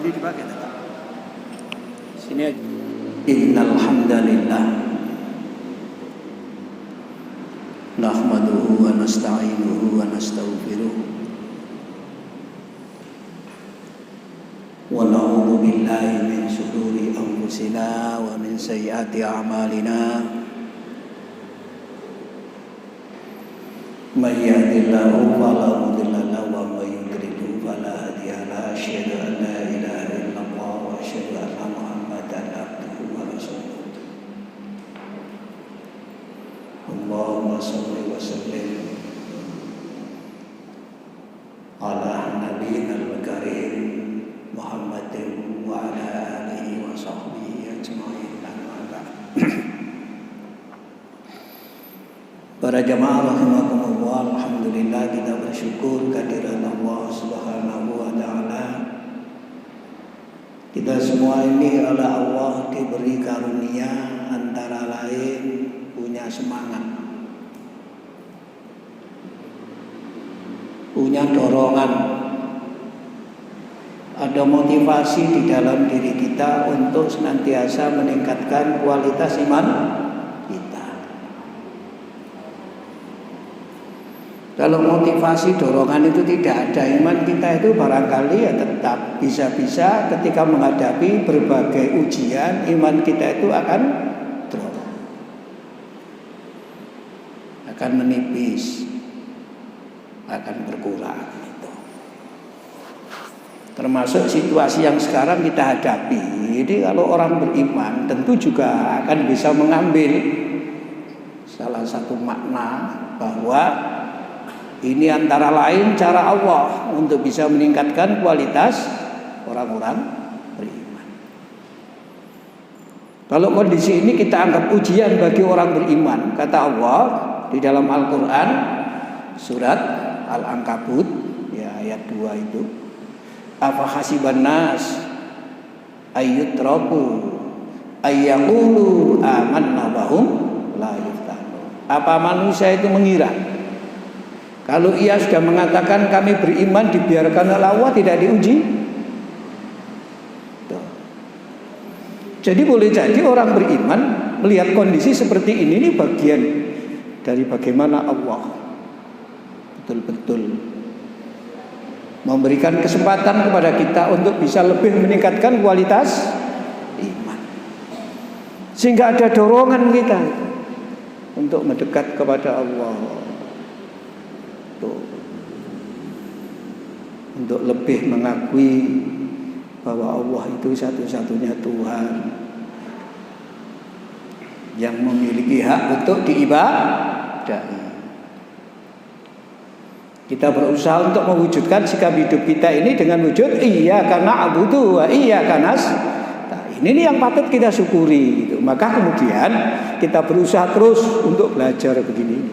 Ini dipakai tak? Sini aja. Innal hamdalillah nahmaduhu wa nasta'inuhu wa nastaghfiruh wa na'udzu billahi min shururi anfusina wa min sayyiati a'malina. May yahdihillahu fala mudilla lahu wa may yudlil fala hadiya lahu. Asyhadu an la ilaha illallah wa asyhadu anna Muhammadan abduhu wa rasuluh. Allahumma shalli wa sallim ala nabiyyil karim Muhammadin wa ala alihi wa sahbihi ajma'in. Para jamaah rahimakumullah, alhamdulillah kita bersyukur kehadiran Allah Subhanahu wa taala. Kita semua ini oleh Allah diberi karunia antara lain punya semangat, punya dorongan, ada motivasi di dalam diri kita untuk senantiasa meningkatkan kualitas iman kita. Kalau motivasi dorongan itu tidak ada, iman kita itu barangkali ya tetap bisa-bisa ketika menghadapi berbagai ujian, iman kita itu akan drop, akan menipis, akan berkurang gitu. Termasuk situasi yang sekarang kita hadapi. Jadi kalau orang beriman tentu juga akan bisa mengambil salah satu makna bahwa ini antara lain cara Allah untuk bisa meningkatkan kualitas orang-orang beriman. Kalau kondisi ini kita anggap ujian bagi orang beriman, kata Allah di dalam Al-Quran surat Al-Ankabut ya, ayat 2 itu, afa hasiban nas ayyutraku ayyaqulu amanna wa hum la yuftanun. Apa manusia itu mengira kalau ia sudah mengatakan kami beriman dibiarkan oleh Allah tidak diuji? Tuh. Jadi boleh jadi orang beriman melihat kondisi seperti ini bagian dari bagaimana Allah betul-betul memberikan kesempatan kepada kita untuk bisa lebih meningkatkan kualitas iman, sehingga ada dorongan kita untuk mendekat kepada Allah, untuk lebih mengakui bahwa Allah itu satu-satunya Tuhan yang memiliki hak untuk diibadahi. Kita berusaha untuk mewujudkan sikap hidup kita ini dengan wujud iyyaka na'budu wa iyyaka nasta'in. Ini yang patut kita syukuri gitu. Maka kemudian kita berusaha terus untuk belajar begini,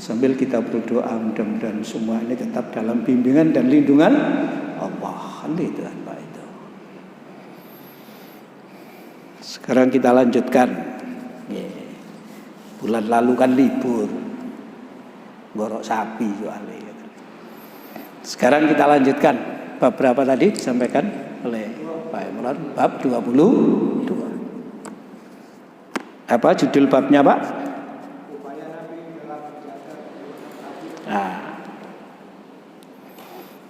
sambil kita berdoa mudah-mudahan semua ini tetap dalam bimbingan dan lindungan Allah. Itu apa itu. Sekarang kita lanjutkan. Bulan lalu kan libur, borok sapi soalnya. Sekarang kita lanjutkan bab berapa tadi disampaikan oleh Pak Imran? Bab 22. Apa judul babnya, Pak?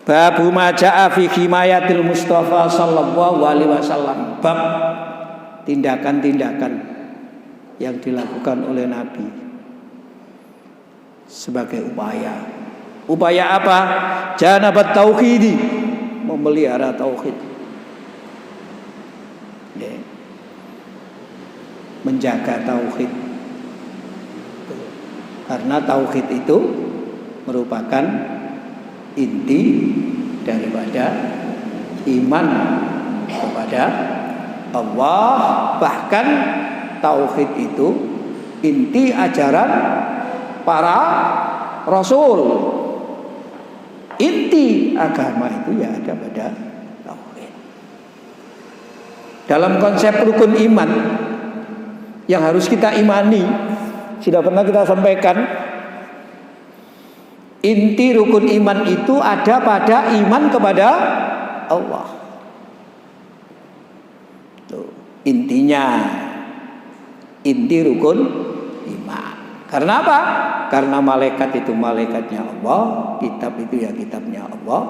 Babu maja'a fi himayatil Mustafa sallallahu alaihi wasallam. Bab tindakan-tindakan yang dilakukan oleh Nabi sebagai upaya. Upaya apa? Janabat tauhidi, memelihara tauhid. Menjaga tauhid. Karena tauhid itu merupakan inti daripada iman kepada Allah. Bahkan tauhid itu inti ajaran para rasul. Inti agama itu ya ada pada tauhid. Dalam konsep rukun iman yang harus kita imani, sudah pernah kita sampaikan, inti rukun iman itu ada pada iman kepada Allah. intinya, inti rukun iman. Karena apa? Karena malaikat itu malaikatnya Allah, kitab itu ya kitabnya Allah,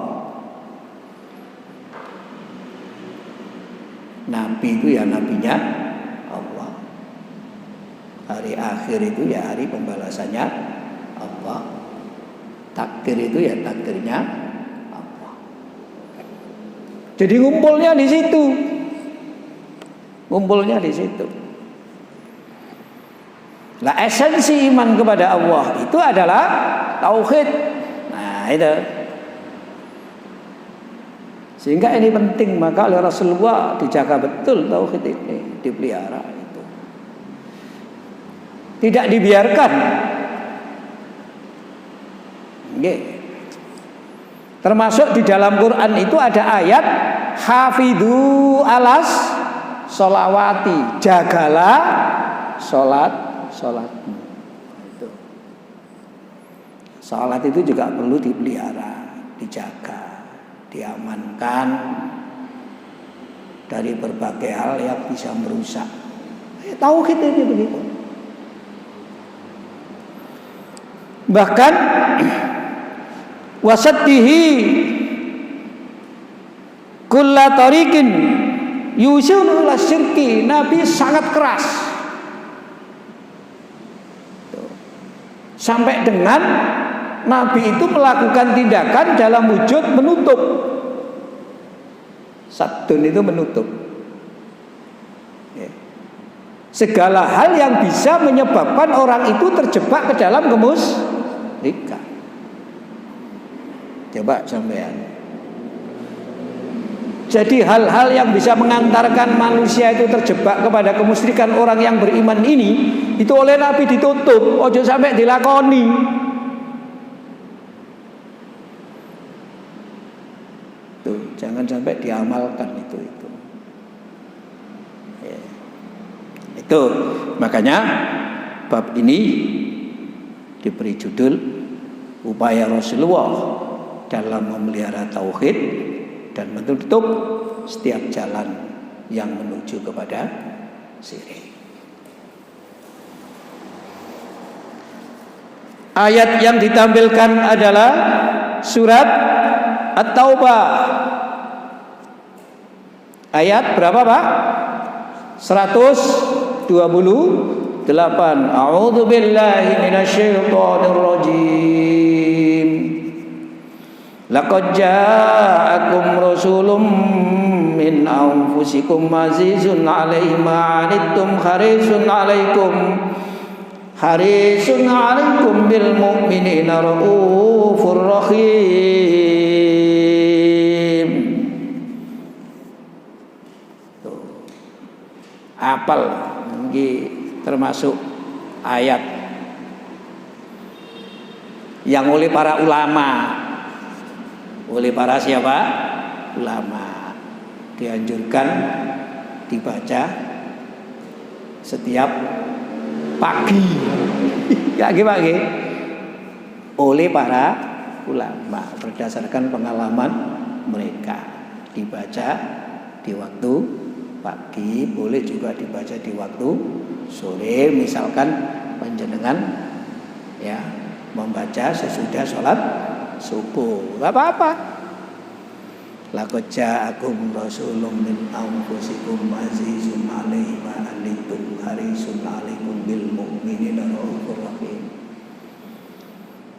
nabi itu ya nabinya Allah, hari akhir itu ya hari pembalasannya Allah, takdir itu ya takdirnya Allah. Jadi ngumpulnya di situ. Ngumpulnya di situ. Nah, esensi iman kepada Allah itu adalah tauhid. Nah, itu. Sehingga ini penting, maka oleh Rasulullah dijaga betul tauhid ini, dipelihara itu. Tidak dibiarkan. Nggih. Termasuk di dalam Quran itu ada ayat hafidhu alas sholawati, jagalah sholatmu. Itu. Sholat itu juga perlu dipelihara, dijaga, diamankan dari berbagai hal yang bisa merusak. Tauhid ini begitu. Bahkan wasaddihi kulla tariqin yusilu ila syirki. Nabi sangat keras sampai dengan Nabi itu melakukan tindakan dalam wujud menutup. Saddun itu menutup segala hal yang bisa menyebabkan orang itu terjebak ke dalam kemusyrikan. Coba sampean. Jadi hal-hal yang bisa mengantarkan manusia itu terjebak kepada kemusyrikan orang yang beriman ini, itu oleh Nabi ditutup, ojo sampai dilakoni. Tuh, jangan sampai diamalkan itu. Ya. Itu makanya bab ini diberi judul upaya Rasulullah dalam memelihara tauhid dan menutup setiap jalan yang menuju kepada syirik. Ayat yang ditampilkan adalah surat At-Taubah. Ayat berapa, Pak? 128. A'udzu billahi minasyaitonir rajim. Laqad ja'akum rasulun min anfusikum azizun 'alaihi ma 'anittum harisun 'alaikum bil mu'minina raufur rahim. Apal ini termasuk ayat yang oleh para ulama. Oleh para siapa? Ulama. Dianjurkan dibaca setiap pagi. Pagi. Oleh para ulama berdasarkan pengalaman mereka. Dibaca di waktu pagi, boleh juga dibaca di waktu sore. Misalkan panjenengan ya membaca sesudah sholat subuh, gak apa-apa. Laqad ja'akum rasulun min anfusikum azizun 'alaihi ma 'anittum harisun 'alaikum bil mu'minina raufur rahim.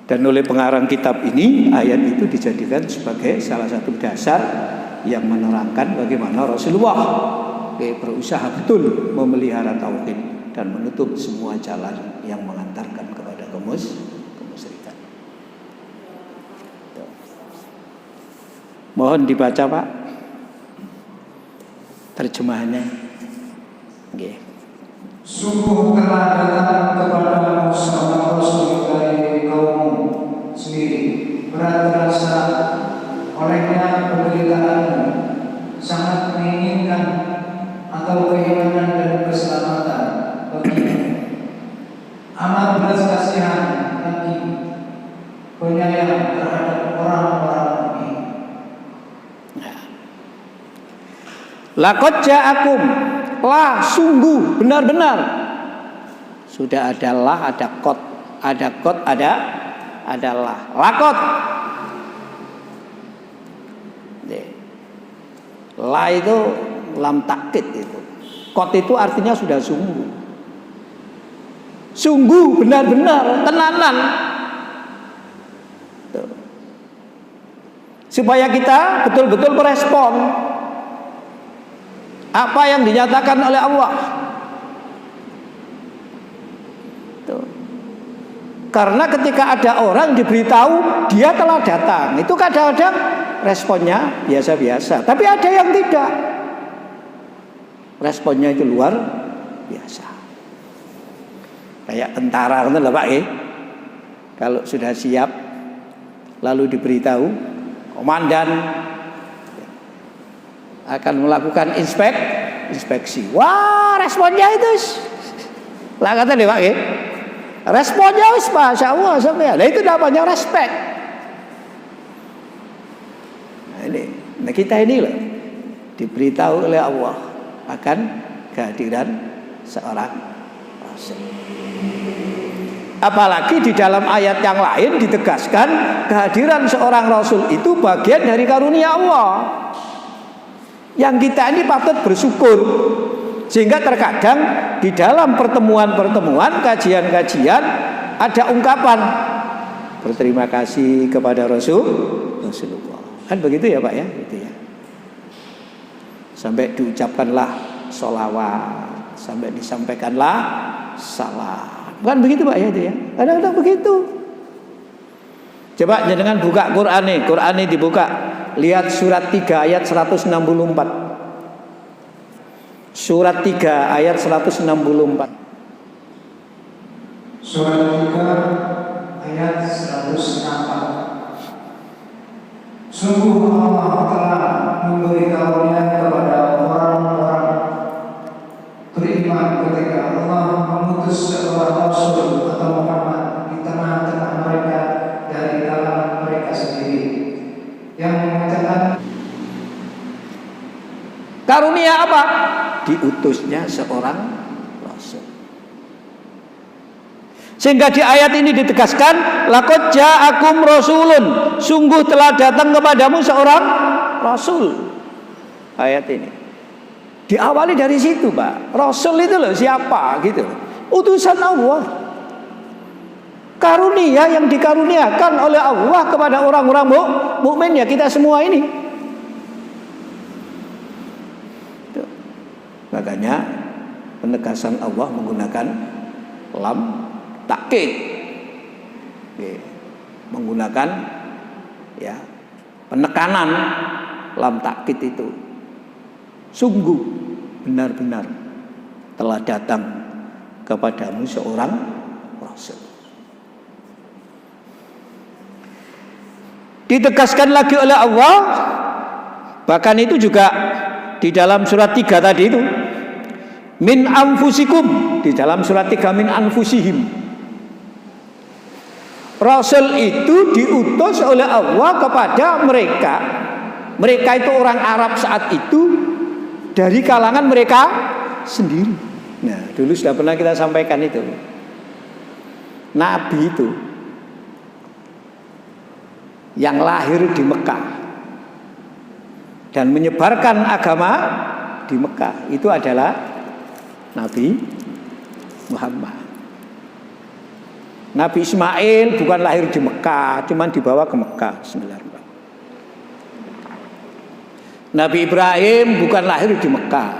Dan oleh pengarang kitab ini, ayat itu dijadikan sebagai salah satu dasar yang menerangkan bagaimana Rasulullah berusaha betul memelihara tauhid dan menutup semua jalan yang mengantarkan kepada kemusyrikan. Mohon dibaca, Pak, terjemahannya. Nggih. Sungguh telah datang kepadamu seorang rasul dari kaummu sendiri, berat terasa olehnya penderitaanmu, sangat menginginkan atau kehilangan dan keselamatan bagimu, amat belas kasihan lagi, penyayang terhadap orang-orang ini. Laqad ja'akum, la sungguh benar-benar. Sudah ada la, ada kot, ada la. Lakot. La itu lam takkid itu. Kot itu artinya sudah sungguh. Sungguh benar-benar tenanan. Tuh. Supaya kita betul-betul merespon apa yang dinyatakan oleh Allah. Tuh. Karena ketika ada orang diberitahu dia telah datang, itu kadang-kadang responnya biasa-biasa. Tapi ada yang tidak. Responnya itu luar biasa. Kayak tentara kan Pak kalau sudah siap lalu diberitahu komandan akan melakukan inspeksi. Wah, responnya itu lah kata Pak responnya wis Masya Allah sampai. Nah, itu namanya respect. Nah kita ini loh diberitahu oleh Allah akan kehadiran seorang rasul. Apalagi di dalam ayat yang lain ditegaskan kehadiran seorang rasul itu bagian dari karunia Allah. Yang kita ini patut bersyukur. Sehingga terkadang di dalam pertemuan-pertemuan, kajian-kajian ada ungkapan berterima kasih kepada Rasulullah. Kan begitu ya Pak ya? Gitu ya. Sampai diucapkanlah sholawat, sampai disampaikanlah salam. Bukan begitu Pak ya itu ya? Kadang-kadang begitu. Coba jangan buka Quran nih. Quran ini dibuka. Lihat surat 3 ayat 164. Surat 3 ayat 164. Surat 3 ayat 164. Sungguh Allah telah memberi karunia kepada orang-orang beriman ketika Allah mengutus seorang Rasul atau Muhammad di tengah-tengah mereka dari kalangan mereka sendiri yang mengatakan karunia apa? Diutusnya seorang Rasul. Sehingga di ayat ini ditegaskan laqad ja'akum rasulun, sungguh telah datang kepadamu seorang Rasul. Ayat ini diawali dari situ Pak. Rasul itu loh siapa gitu. Utusan Allah. Karunia yang dikaruniakan oleh Allah kepada orang-orang mukmin ya kita semua ini. Tuh. Makanya penegasan Allah menggunakan lam takkid. Menggunakan ya penekanan lam takkid itu. Sungguh benar-benar telah datang kepadamu seorang Rasul. Ditegaskan lagi oleh Allah, bahkan itu juga di dalam surat 3 tadi itu, min anfusikum, di dalam surat 3 min anfusihim. Rasul itu diutus oleh Allah kepada mereka. Mereka itu orang Arab saat itu dari kalangan mereka sendiri. Nah, dulu sudah pernah kita sampaikan itu. Nabi itu yang lahir di Mekah dan menyebarkan agama di Mekah itu adalah Nabi Muhammad. Nabi Ismail bukan lahir di Mekah, cuman dibawa ke Mekah. Bismillahirrahmanirrahim. Nabi Ibrahim bukan lahir di Mekah.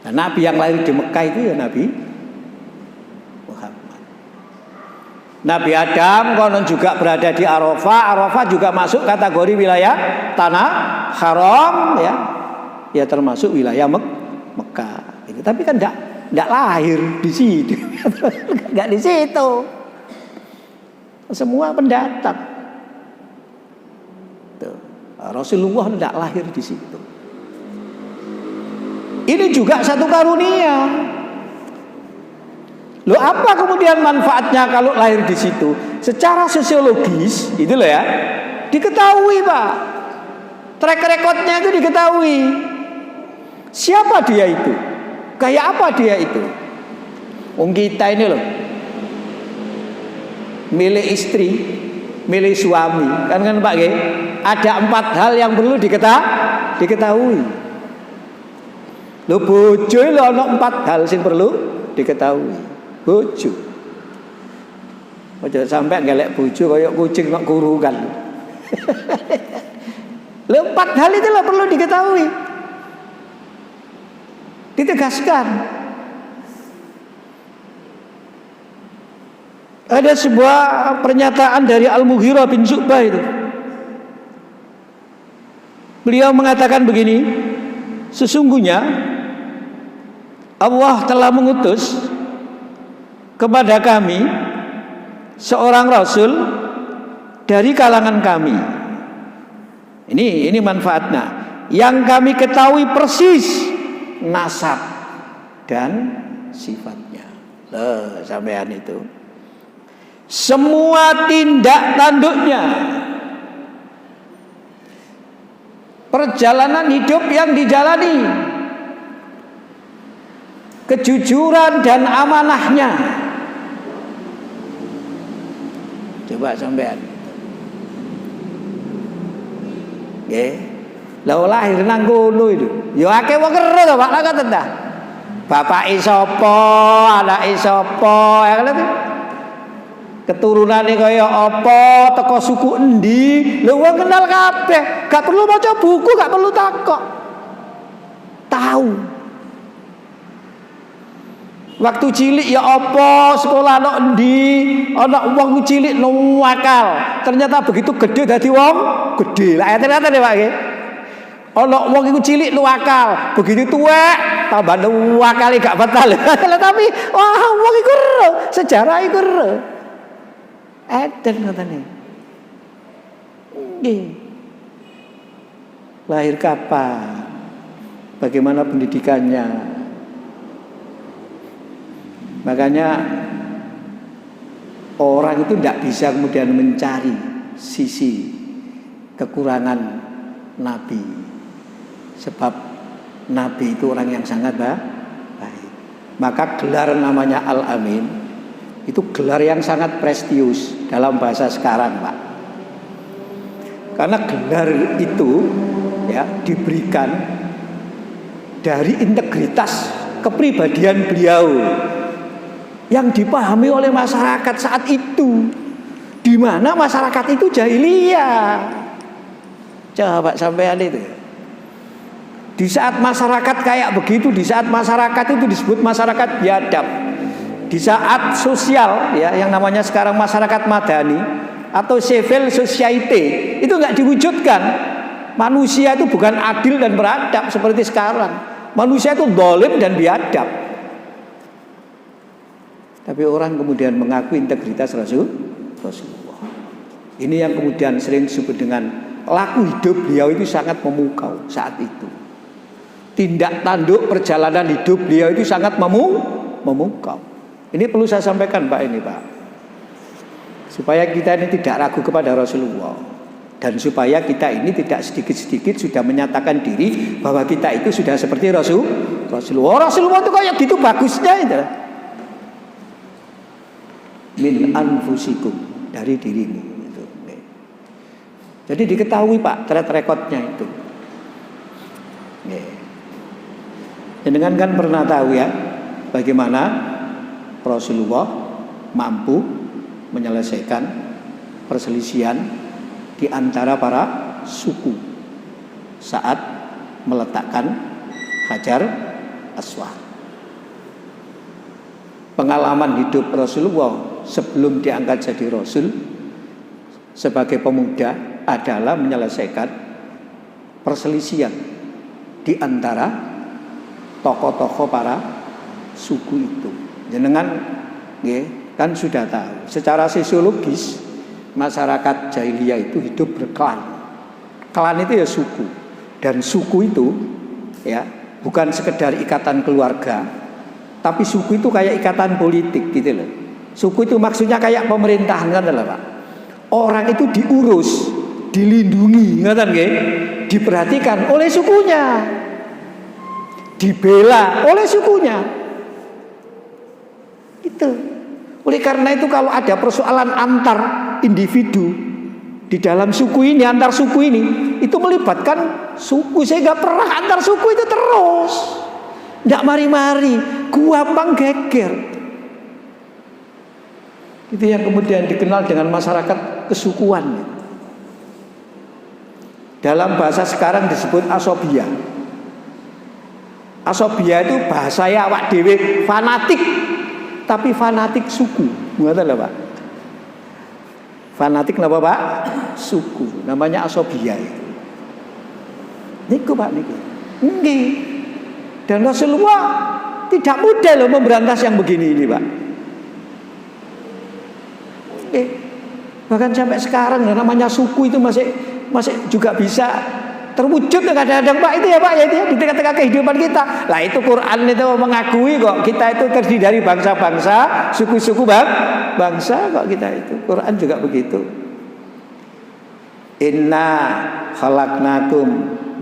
Nah, Nabi yang lahir di Mekah itu ya Nabi Muhammad. Nabi Adam konon juga berada di Arafah. Arafah juga masuk kategori wilayah tanah haram ya. Ya termasuk wilayah Mekah. Itu tapi kan enggak lahir di situ. Enggak di situ. Semua pendatang. Tuh. Rasulullah tidak lahir di situ. Ini juga satu karunia. Loh apa kemudian manfaatnya kalau lahir di situ? Secara sosiologis, itu loh ya. Diketahui, Pak. Track recordnya itu diketahui. Siapa dia itu? Kayak apa dia itu? Kita ini loh, milih istri, milih suami, kan Pak G? Ada 4 hal yang perlu diketahui. Lo bojo lo ada 4 hal yang perlu diketahui. Bojo. Ojo sampai ngelek bojo kayak kucing nak kurungan. Lo 4 hal itu lo perlu diketahui. Ditegaskan. Ada sebuah pernyataan dari Al-Mughirah bin Syu'bah itu. Beliau mengatakan begini, sesungguhnya Allah telah mengutus kepada kami seorang rasul dari kalangan kami. Ini manfaatnya. Yang kami ketahui persis nasab dan sifatnya. Sampean itu. Semua tindak tanduknya, perjalanan hidup yang dijalani, kejujuran dan amanahnya. Coba sampean. Nggih. Lah lahir nang kono itu. Ya akeh wong kero to, Pak, ngoten ta. Bapake sapa, anake sapa, ya kan. Keturunane kaya apa, teko suku endi, lho wong kenal kabeh, gak perlu maca buku, gak perlu takok. Tahu. Waktu cilik ya apa, sekolah ana endi, ana wong cilik nuwakal. Ternyata begitu gede dadi wong gede. Lah ternyata Pak nggih. Ana wong iku cilik nuwakal, begitu tuwek tambah nuwakal gak batal. Tapi wah wong iku ero, sejarah iku ero. Eden katanya. Lahir kapan? Bagaimana pendidikannya? Makanya orang itu tidak bisa kemudian mencari sisi kekurangan Nabi. Sebab Nabi itu orang yang sangat baik. Maka gelar namanya Al-Amin itu gelar yang sangat prestisius dalam bahasa sekarang, Pak. Karena gelar itu ya diberikan dari integritas kepribadian beliau yang dipahami oleh masyarakat saat itu, di mana masyarakat itu jahiliyah. Coba sampean itu. Di saat masyarakat kayak begitu, di saat masyarakat itu disebut masyarakat biadab. Di saat sosial ya yang namanya sekarang masyarakat madani atau civil society itu nggak diwujudkan. Manusia itu bukan adil dan beradab seperti sekarang. Manusia itu zalim dan biadab. Tapi orang kemudian mengaku integritas Rasulullah. Ini yang kemudian sering disebut dengan laku hidup beliau itu sangat memukau saat itu. Tindak tanduk perjalanan hidup beliau itu sangat memukau. Ini perlu saya sampaikan Pak ini Pak, supaya kita ini tidak ragu kepada Rasulullah, dan supaya kita ini tidak sedikit-sedikit sudah menyatakan diri bahwa kita itu sudah seperti Rasulullah. Rasulullah itu kayak gitu bagusnya itu. Min anfusikum, dari dirimu itu. Jadi diketahui Pak track recordnya itu. Jenengan kan pernah tahu ya bagaimana Rasulullah mampu menyelesaikan perselisihan di antara para suku saat meletakkan Hajar Aswad. Pengalaman hidup Rasulullah sebelum diangkat jadi Rasul sebagai pemuda adalah menyelesaikan perselisihan di antara tokoh-tokoh para suku itu. Jenengan kan sudah tahu secara sosiologis masyarakat jahiliyah itu hidup berklan. Klan itu ya suku, dan suku itu ya bukan sekedar ikatan keluarga, tapi suku itu kayak ikatan politik gitu loh. Suku itu maksudnya kayak pemerintahan kan Pak. Orang itu diurus dilindungi, ngoten nggih, diperhatikan oleh sukunya, dibela oleh sukunya. Itu. Oleh karena itu kalau ada persoalan antar individu di dalam suku ini, antar suku ini, itu melibatkan suku. Saya nggak pernah antar suku itu terus, nggak mari-mari, gampang geger. Itu yang kemudian dikenal dengan masyarakat kesukuan. Dalam bahasa sekarang disebut asobia. Asobia itu bahasanya awak dhewe fanatik, tapi fanatik suku. Ngoten lho, Pak. Fanatik napa, Pak? Suku. Namanya asobia itu. Niku, Pak, niku. Nggih. Dan Rasulullah tidak mudah loh memberantas yang begini ini, Pak. Bahkan sampai sekarang namanya suku itu masih juga bisa terwujud kadang-kadang, Pak, itu ya, Pak, ya, itu ya, di tengah-tengah kehidupan kita. Lah itu Quran itu mengakui kok kita itu terdiri dari bangsa-bangsa, suku-suku bangsa kok kita itu. Quran juga begitu. Inna khalaqnakum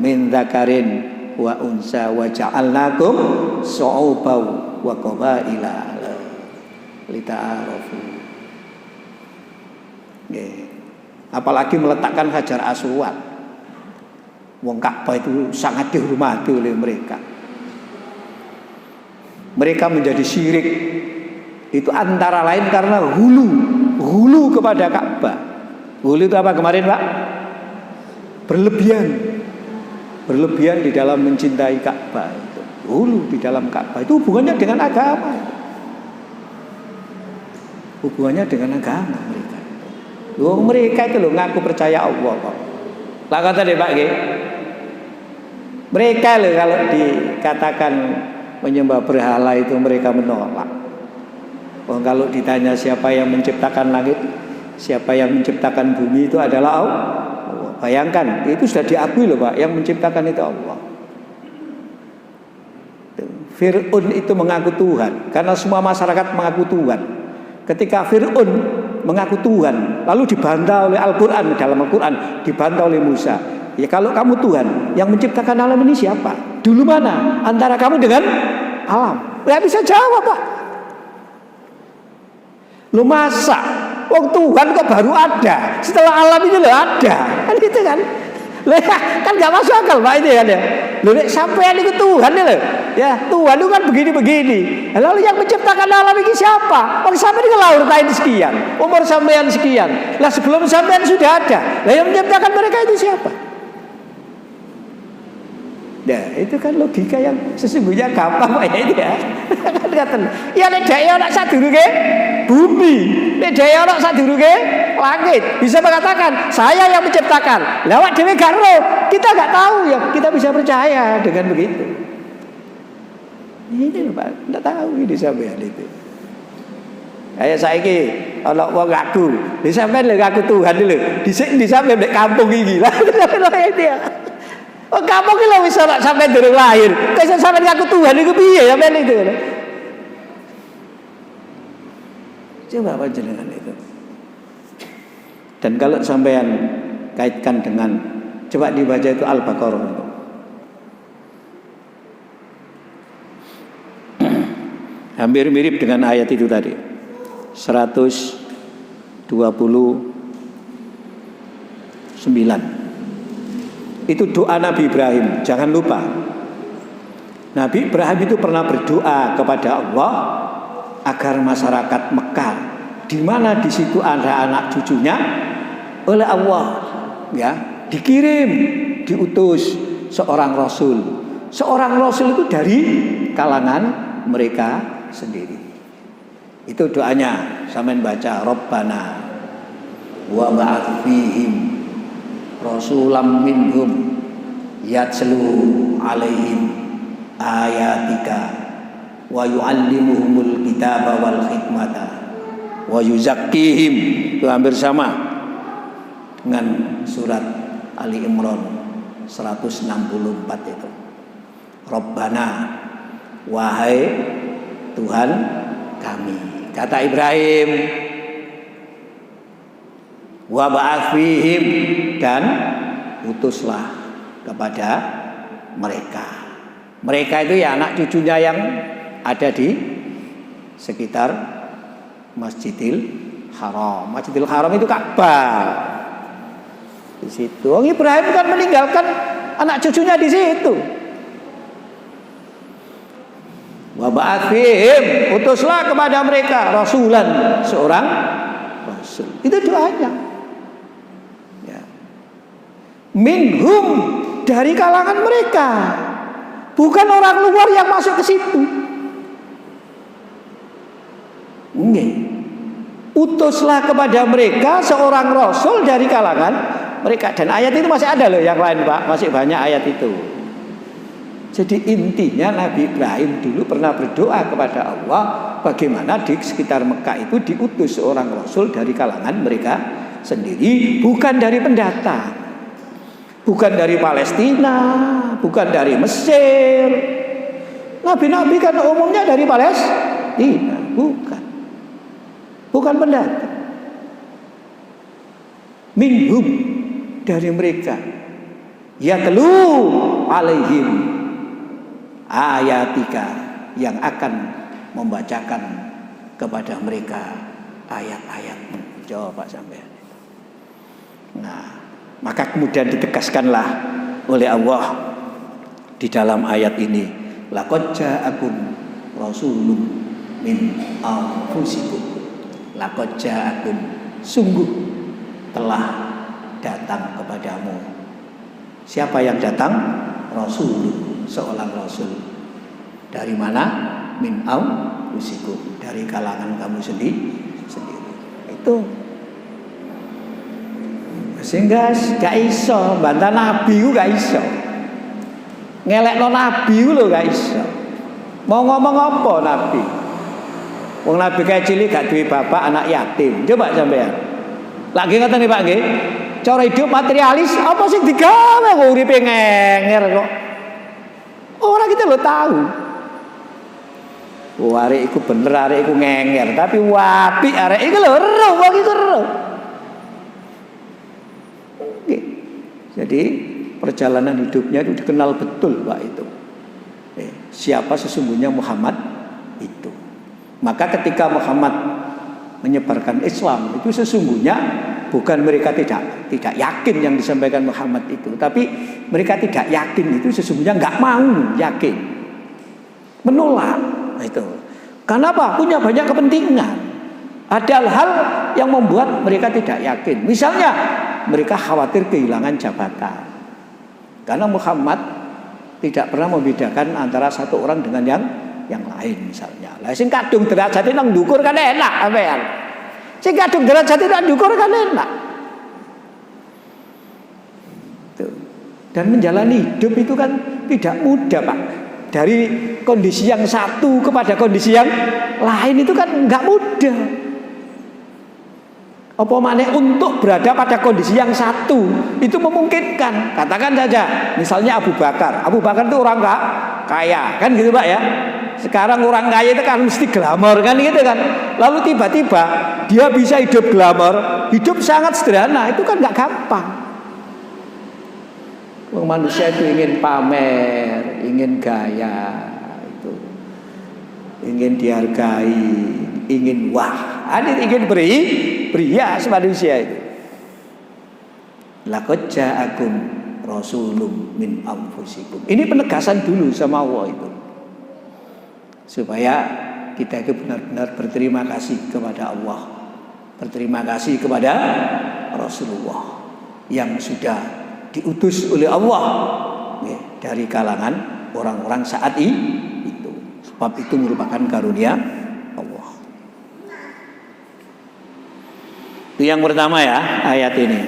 min dzakarin wa unsa wa ja'alnakum syu'uban wa qabaila lita'arafu. Apalagi meletakkan Hajar Aswad. Wong Ka'bah itu sangat dihormati oleh mereka. Mereka menjadi syirik itu antara lain karena hulu kepada Ka'bah. Hulu itu apa kemarin, Pak? Berlebihan di dalam mencintai Ka'bah. Hulu di dalam Ka'bah itu hubungannya dengan agama. Hubungannya dengan agama mereka. Mereka itu ngaku percaya Allah kok. Lah kata deh, Pak nggih. Mereka kalau dikatakan menyembah berhala itu mereka menolak. Kalau ditanya siapa yang menciptakan langit, siapa yang menciptakan bumi, itu adalah Allah. Bayangkan, itu sudah diakui loh, Pak, yang menciptakan itu Allah. Fir'aun itu mengaku Tuhan, karena semua masyarakat mengaku Tuhan. Ketika Fir'aun mengaku Tuhan, lalu dibantah oleh Al-Quran, dalam Al-Quran dibantah oleh Musa. Ya kalau kamu Tuhan, yang menciptakan alam ini siapa? Dulu mana? Antara kamu dengan alam? Nggak bisa jawab, Pak. Lu masa? Wong Tuhan kok baru ada setelah alam ini lo ada? Kan gitu kan? Kan nggak masuk akal, Pak, itu kan ya. Sampai itu Tuhan nih loh. Ya Tuhan itu kan begini-begini. Lalu yang menciptakan alam ini siapa? Wong sampai ini lahir tahun sekian, umur sampean sekian. Lah sebelum sampean sudah ada. Lah yang menciptakan mereka itu siapa? Ya itu kan logika yang sesungguhnya gampang, Pak, ya itu ya. Ya nek dhewe ana sadurunge bumi, nek dhewe ana sadurunge langit, bisa mengatakan saya yang menciptakan. Lah awak dhewe gak ero, kita gak tahu ya, kita bisa percaya dengan begitu. Ini lho, Pak, ndak tahu ini sampean itu. Kayak saiki ana wong ngaku, lha sampean lho ngaku Tuhan lho. Dhisik di sampean nek kampung iki. Lah itu ya. Oh, kamu ki lho wis ora sampean durung lahir. Kok sampean ngaku Tuhan iku piye sampean itu? Coba panjenengan itu. Dan kalau sampean kaitkan dengan, coba dibaca itu Al-Baqarah itu. Hampir mirip dengan ayat itu tadi. 129. Itu doa Nabi Ibrahim, jangan lupa. Nabi Ibrahim itu pernah berdoa kepada Allah agar masyarakat Mekah, di mana di situ ada anak cucunya, oleh Allah ya dikirim, diutus seorang rasul. Seorang rasul itu dari kalangan mereka sendiri. Itu doanya, sampean baca, Rabbana wa ba'ats fihim rasulam minhum yatslu alaihim ayatika wa yu'allimuhumul kitaba wal hikmata wa yuzakkihim. Itu hampir sama dengan surat Ali Imran 164 itu. Rabbana, wahai Tuhan kami, kata Ibrahim, Wa ba'ats fihim, dan utuslah kepada mereka. Mereka itu ya anak cucunya yang ada di sekitar Masjidil Haram. Masjidil Haram itu Ka'bah. Di situ Ibrahim kan meninggalkan anak cucunya di situ. Wa ba'ats fihim, utuslah kepada mereka rasulan, seorang rasul. Itu doanya. Ya. Minhum, dari kalangan mereka. Bukan orang luar yang masuk ke situ. Nggih. Utuslah kepada mereka seorang rasul dari kalangan mereka. Dan ayat itu masih ada loh yang lain, Pak. Masih banyak ayat itu. Jadi intinya Nabi Ibrahim dulu pernah berdoa kepada Allah bagaimana di sekitar Mekah itu diutus seorang rasul dari kalangan mereka sendiri, bukan dari pendatang, bukan dari Palestina, bukan dari Mesir. Nabi-nabi kan umumnya dari Palestina, bukan pendatang. Minhum, dari mereka. Yatlu alaihim ayatika, yang akan membacakan kepada mereka ayat-ayatmu. Coba sampean. Nah, maka kemudian ditegaskanlah oleh Allah di dalam ayat ini, laqad ja'akum rasulun min anfusikum. Laqad ja'akum, sungguh telah datang kepadamu. Siapa yang datang? Rasulun, seorang rasul. Dari mana? Min anfusikum, dari kalangan kamu sendiri. Itu sehingga gak iso bantah nabi ku, gak iso ngelekno nabi ku lho, gak iso. Mau ngomong apa nabi? Wong nabi kayak cilik gak duwe bapak, anak yatim. Coba sampean. Lagi ngoten nih Pak nggih. Cara hidup materialis apa sih digawe kok uripe ngenger kok. Ora kita lo tahu. Arek iku bener, arek iku ngenger, tapi wapi arek iku lho ero, wong iku ero. Jadi perjalanan hidupnya itu dikenal betul Pak itu. Siapa sesungguhnya Muhammad itu. Maka ketika Muhammad menyebarkan Islam itu sesungguhnya bukan mereka tidak yakin yang disampaikan Muhammad itu, tapi mereka tidak yakin itu sesungguhnya nggak mau yakin, menolak itu. Karena apa? Punya banyak kepentingan. Ada hal yang membuat mereka tidak yakin. Misalnya mereka khawatir kehilangan jabatan. Karena Muhammad tidak pernah membedakan antara satu orang dengan yang lain misalnya. Lah sing kadung derajate nang ndukur kan enak sampean. Sing kadung derajate nang ndukur kan enak. Tuh. Dan menjalani hidup itu kan tidak mudah, Pak. Dari kondisi yang satu kepada kondisi yang lain itu kan enggak mudah. Apa maneh untuk berada pada kondisi yang satu itu memungkinkan. Katakan saja misalnya Abu Bakar itu orang kaya kan gitu Pak ya. Sekarang orang kaya itu kan mesti glamor kan gitu kan. Lalu tiba-tiba dia bisa hidup glamor, hidup sangat sederhana, itu kan nggak gampang. Manusia itu ingin pamer, ingin gaya, itu ingin dihargai, ingin wah, ingin berias manusia itu. Laqad ja'akum rasulun min anfusikum. Ini penegasan dulu sama Allah itu. Supaya kita itu benar-benar berterima kasih kepada Allah, berterima kasih kepada Rasulullah yang sudah diutus oleh Allah ya, dari kalangan orang-orang saat itu. Sebab itu merupakan karunia Allah. Itu yang pertama ya, ayat ini.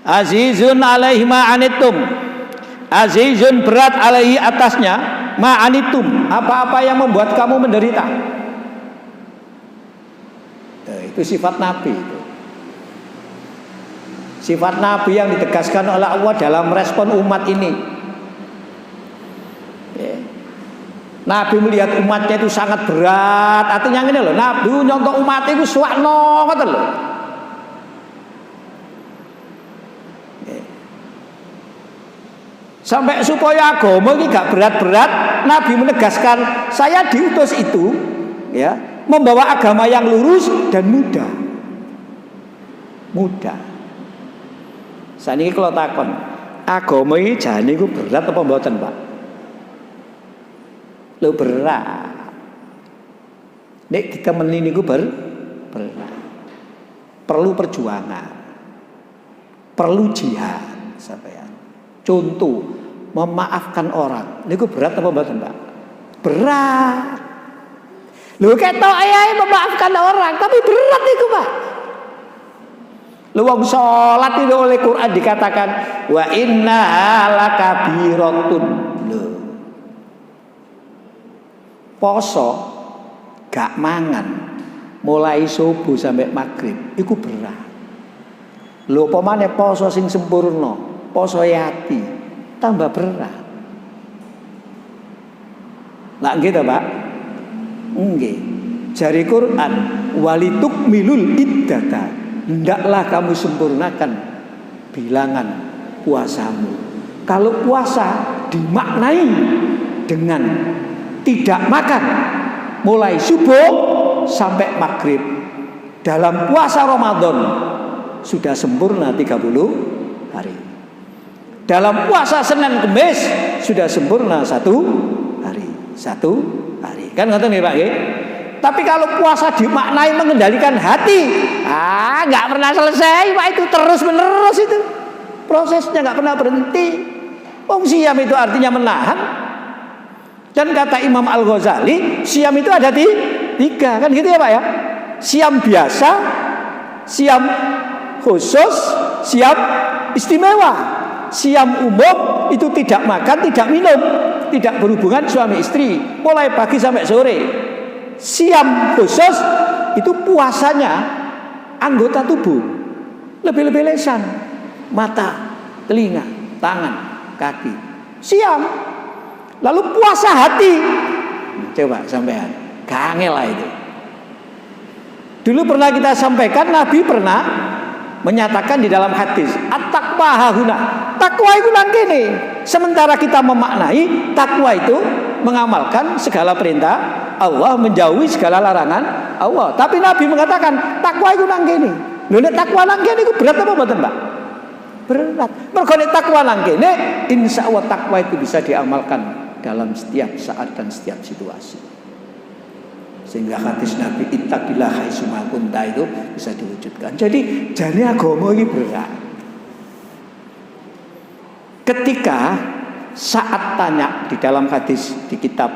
Azizun alaihi ma'anitum. Azizun berat alaihi atasnya ma'anitum, apa-apa yang membuat kamu menderita. Itu sifat Nabi itu. Sifat Nabi yang ditegaskan oleh Allah dalam respon umat ini. Nabi melihat umatnya itu sangat berat. Artinya ini loh, Nabi nyontok umat itu suwakno ngoten lho. Sampai supaya agama ini gak berat-berat, Nabi menegaskan, saya diutus itu ya, membawa agama yang lurus dan mudah. Mudah. Saat ini kalau takon, agama ini jane iku berat apa mboten, Pak? Lho berat. Nek ditemeni niku berat. Perlu perjuangan. Perlu jihad sampean. Contoh, memaafkan orang. Niku berat apa mboten, Pak? Berat. Lho ketok ae memaafkan orang, tapi berat niku, Pak. Lho wong salat itu oleh Quran dikatakan wa inna lakabiratun. Lho. Poso gak mangan mulai subuh sampai maghrib iku berat. Lho pemane poso sing sempurna, poso yati tambah berat. Lah nggih ta, Pak? Nggih. Jari Quran walitukmilul iddata. Hendaklah kamu sempurnakan bilangan puasamu. Kalau puasa dimaknai dengan tidak makan mulai subuh sampai maghrib, dalam puasa Ramadan sudah sempurna 30 hari. Dalam puasa Senin Kamis sudah sempurna 1 hari. 1 hari. Kan ngoten nggih Pak nggih? Tapi kalau puasa dimaknai mengendalikan hati, nggak pernah selesai Pak, itu terus menerus itu prosesnya, nggak pernah berhenti. Wong siam itu artinya menahan. Dan kata Imam Al-Ghazali, siam itu ada 3, kan gitu ya Pak ya? Siam biasa, siam khusus, siam istimewa. Siam umum itu tidak makan, tidak minum, tidak berhubungan suami istri, mulai pagi sampai sore. Siam khusus itu puasanya anggota tubuh, lebih-lebih lisan, mata, telinga, tangan, kaki. Siam. Lalu puasa hati. Coba sampean, kangen lah itu. Dulu pernah kita sampaikan, Nabi pernah menyatakan di dalam hadis, at-taqwa hahuna. Takwa itu nang kene. Sementara kita memaknai takwa itu mengamalkan segala perintah Allah, menjauhi segala larangan Allah. Tapi Nabi mengatakan takwa itu nang kene. Lho nek takwa nang kene iku berat apa mboten, Pak? Berat. Mergo nek takwa nang kene, insyaallah takwa itu bisa diamalkan dalam setiap saat dan setiap situasi. Sehingga hadis Nabi ittaqillaha haitsuma kunta itu bisa diwujudkan. Jadi jane agama iki berat. Ketika saat tanya di dalam hadis di kitab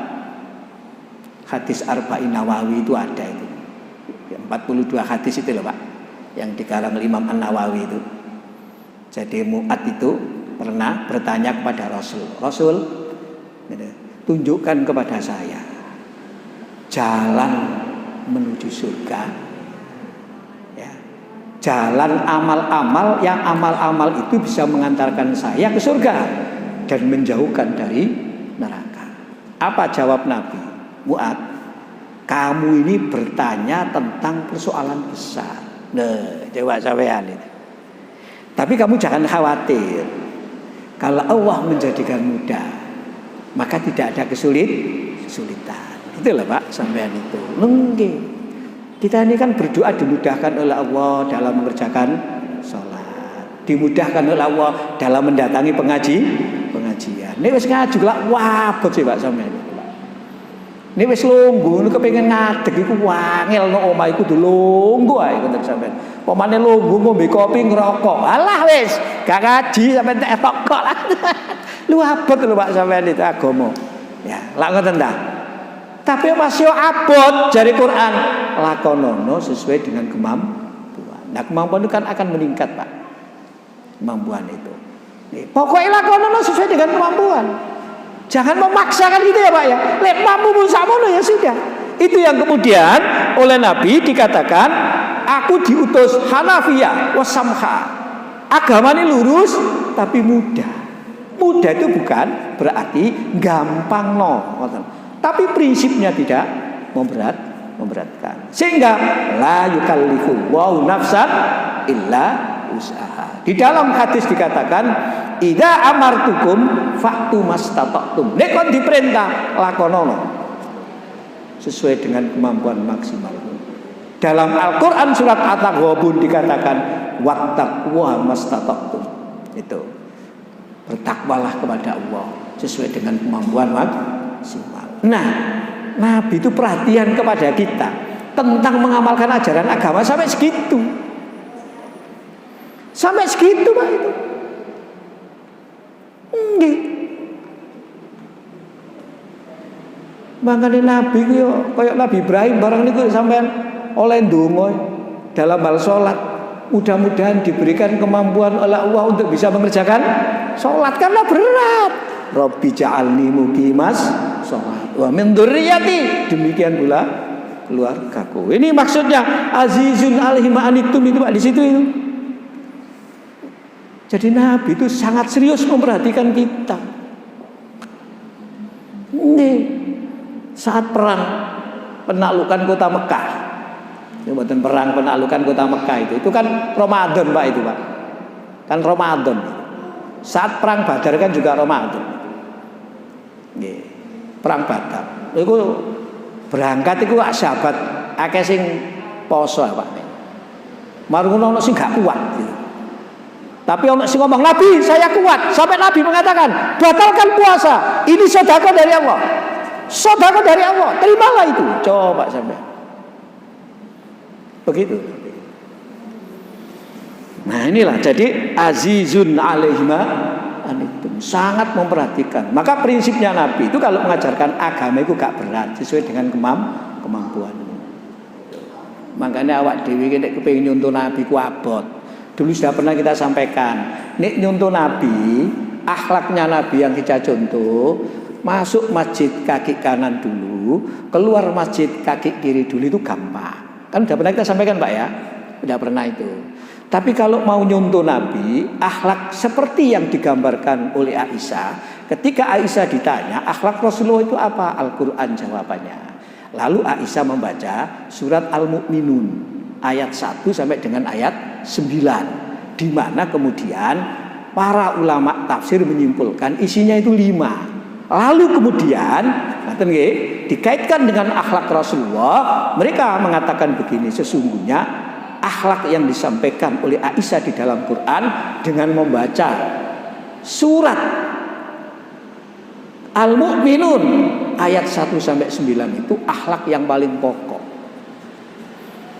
hadis Arba'in Nawawi itu ada itu 42 hadis itu loh Pak, yang dikarang Imam An-Nawawi itu. Jadi Mu'ad itu pernah bertanya kepada Rasul, tunjukkan kepada saya jalan menuju surga, ya, jalan amal-amal yang amal-amal itu bisa mengantarkan saya ke surga dan menjauhkan dari neraka. Apa jawab Nabi? Mu'ad, kamu ini bertanya tentang persoalan besar. Nah, coba sampean itu. Tapi kamu jangan khawatir. Kalau Allah menjadikan mudah, maka tidak ada kesulitan. Itulah Pak sampean itu. Nggih. Kita ini kan berdoa dimudahkan oleh Allah dalam mengerjakan sholat, dimudahkan oleh Allah dalam mendatangi pengajian. Ini wis ngaji lak wabot sih Pak sampean. Ini wis lungguh, ini kepengin ngadeg iku wangel no omah iku kudu lungguh ae ngoten sampean. Pemane lungguh ngombe kopi ngerokok. Alah wis, gak ngaji sampean tek rokok lah. Lu abot lho Pak sampean itu agama. Ya, lak ngoten ta. Tapi masih abot jari Quran, lakonono sesuai dengan kemampuan. Nah, kemampuan itu kan akan meningkat, Pak. Kemampuan itu. Pokoknya lakonono sesuai dengan kemampuan. Jangan memaksakan gitu ya Pak ya. Lek mampu pun samono ya sudah. Itu yang kemudian oleh Nabi dikatakan, aku diutus Hanafiyah wasamha. Agama ini lurus tapi mudah. Mudah itu bukan berarti gampang no. Tapi prinsipnya tidak memberatkan. Sehingga la yukallifu wa nafsan illa usaha. Di dalam hadis dikatakan idza amartukum fa'tu mastata'tum. Nek kon diperintah lakonono sesuai dengan kemampuan maksimal. Dalam Al-Qur'an surat At-Taghabun dikatakan wattaqwa mastata'tum. Itu. Bertakwalah kepada Allah sesuai dengan kemampuan maksimal. Nah, Nabi itu perhatian kepada kita tentang mengamalkan ajaran agama sampai segitu. Sampai segitu Pak itu. Nggih. Makanya Nabi ku yo kaya Nabi Ibrahim barang niku sampean oleh ndonga dalam hal salat. Mudah-mudahan diberikan kemampuan oleh Allah untuk bisa mengerjakan salat karena berat. Rabbi ja'alni muqimas shalah wa min dzurriyyati. Demikian pula keluargaku. Ini maksudnya azizun alaihi ma anittum itu Pak di situ itu. Jadi Nabi itu sangat serius memperhatikan kita. Ini saat perang penaklukan kota Mekah. Buatan perang penaklukan kota Mekah itu kan Ramadan Pak itu Pak. Kan Ramadan. Saat perang Badar kan juga Ramadan. Nggih. Perang Badar. Iku berangkat iku sahabat akeh sing poso Pak. Marung ono sing gak kuat gitu. Tapi ono sing ngomong, "Nabi, saya kuat." Sampai Nabi mengatakan, "Batalkan puasa. Ini sedekah dari Allah." Sedekah dari Allah. Terimalah itu. Coba sampai. Begitu. Nah inilah jadi azizun alaihima anittum, sangat memperhatikan. Maka prinsipnya Nabi itu kalau mengajarkan agama itu gak berat, sesuai dengan kemampuan. Makanya awak dewi nek kepengin nyontoh Nabi ku abot. Dulu sudah pernah kita sampaikan, nek nyontoh Nabi, akhlaknya Nabi yang kita contoh, masuk masjid kaki kanan dulu, keluar masjid kaki kiri dulu itu gampang. Kan sudah pernah kita sampaikan Pak ya, sudah pernah itu. Tapi kalau mau nyontoh Nabi, akhlak seperti yang digambarkan oleh Aisyah. Ketika Aisyah ditanya, akhlak Rasulullah itu apa? Al-Quran jawabannya. Lalu Aisyah membaca surat Al-Mu'minun ayat 1 sampai dengan ayat 9, di mana kemudian para ulama tafsir menyimpulkan isinya itu 5. Lalu kemudian dikaitkan dengan akhlak Rasulullah, mereka mengatakan begini, sesungguhnya akhlak yang disampaikan oleh Aisyah di dalam Quran dengan membaca surat Al-Mu'minun ayat 1 sampai 9 itu akhlak yang paling pokok.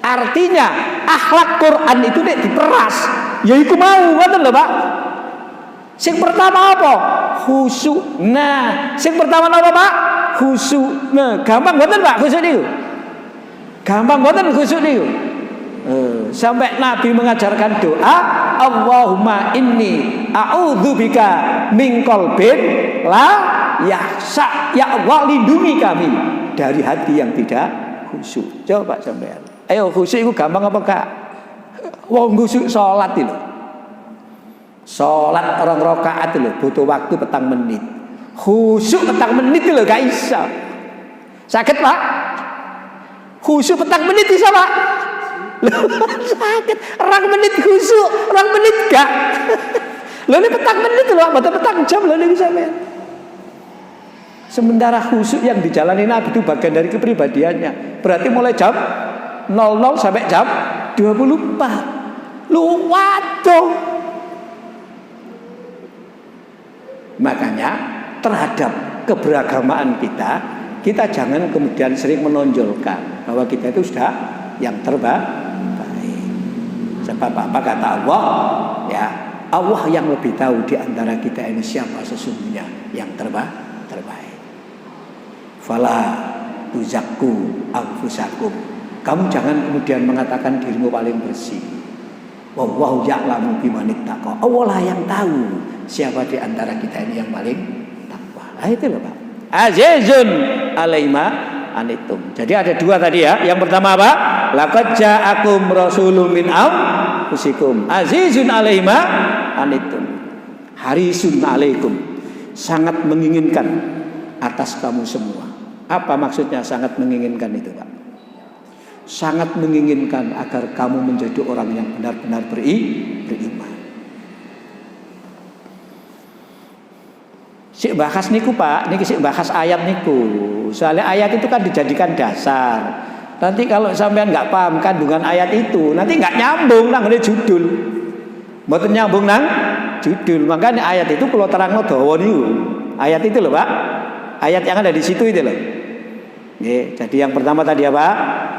Artinya akhlak Quran itu diperas, yaitu mau, ngoten lho Pak. Sing pertama apa? Khusyuk. Nah, sing pertama apa Pak? Khusyuk. Nah, gampang mboten Pak khusyuk niku? Gampang mboten khusyuk niku? Sampai Nabi mengajarkan doa, Allahumma inni a'udzubika min qalbin la yahsa. Ya Allah, lindungi kami dari hati yang tidak khusyuk. Coba sampean. Ayo khusyuk itu gampang apa Kak? Wong khusyuk salat itu. Salat 2 rakaat lho butuh waktu 4 menit. Khusyuk 4 menit lho gak iso. Sakit Pak? Khusyuk 4 menit bisa Pak? Sakit. 2 menit khusyuk, 2 menit gak. Lho ini 4 menit lho, mboten 4 jam lho niku sampean. Sementara khusyuk yang dijalani Nabi itu bagian dari kepribadiannya. Berarti mulai jam 00 sampai jam 24. Lu waduh. Makanya terhadap keberagamaan kita jangan kemudian sering menonjolkan bahwa kita itu sudah yang terbaik. Sebab apa kata Allah? Ya, Allah yang lebih tahu di antara kita ini siapa sesungguhnya yang terbaik. Fala tuzakku anfusakum. Kamu jangan kemudian mengatakan dirimu paling bersih. Wallahu ya'lamu bimanittaqa. Allah lah yang tahu siapa di antara kita ini yang paling takwa. Nah itu loh Pak. Azizun alaima anittum. Jadi ada 2 tadi ya. Yang pertama apa? Laqad ja'akum rasulun min anfusikum azizun alaima anittum. Harisun alaikum. Sangat menginginkan atas kamu semua. Apa maksudnya sangat menginginkan itu Pak? Sangat menginginkan agar kamu menjadi orang yang benar-benar beriman. Sik bahas niku Pak, niki sik bahas ayat niku. Soalnya ayat itu kan dijadikan dasar. Nanti kalau sampean nggak paham kandungan ayat itu, nanti nggak nyambung nang judul. Mboten nyambung nang judul. Makanya ayat itu kalau terangno dawa niku. Ayat itu loh Pak. Ayat yang ada di situ itu loh. Nggih, jadi yang pertama tadi apa?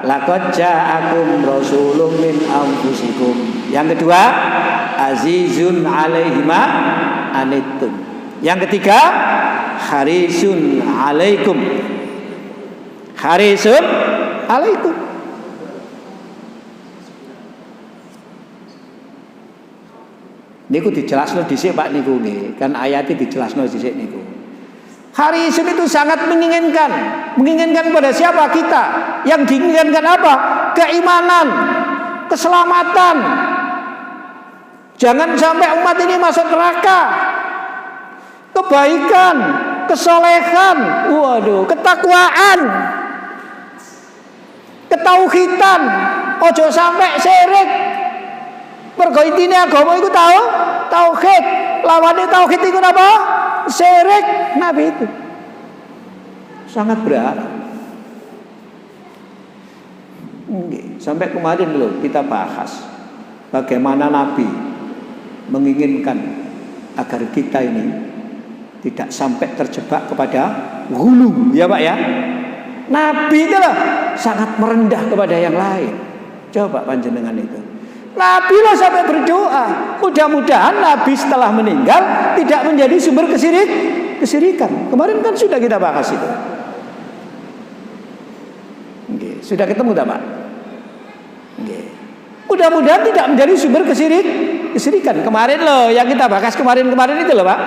Laqad ja'akum rasulun min anfusikum. Yang kedua, azizun 'alaihi ma anittum. Yang ketiga, harisun 'alaikum. Harisun 'alaikum. Niku dijelasno dhisik Pak niku nggih. Kan ayatnya dijelasno dhisik niku. Harisun itu sangat menginginkan. Menginginkan pada siapa? Kita. Yang diinginkan apa? Keimanan, keselamatan. Jangan sampai umat ini masuk neraka. Kebaikan, kesolehan, waduh, ketakwaan, ketauhidan. Ojo sampai syirik. Mergo intine agama iku tauhid. Lawane tauhid iku apa? Syirik. Nabi itu sangat berharap. Sampai kemarin loh kita bahas bagaimana Nabi menginginkan agar kita ini tidak sampai terjebak kepada ghulu, ya Pak ya. Nabi itu loh sangat merendah kepada yang lain. Coba panjenengan itu. Nabi lah sampai berdoa, mudah-mudahan Nabi setelah meninggal tidak menjadi sumber kesirikan. Kemarin kan sudah kita bahas itu. Oke, sudah ketemu tak Pak? Oke. Mudah-mudahan tidak menjadi sumber kesirikan. Kemarin loh yang kita bahas kemarin itu loh Pak.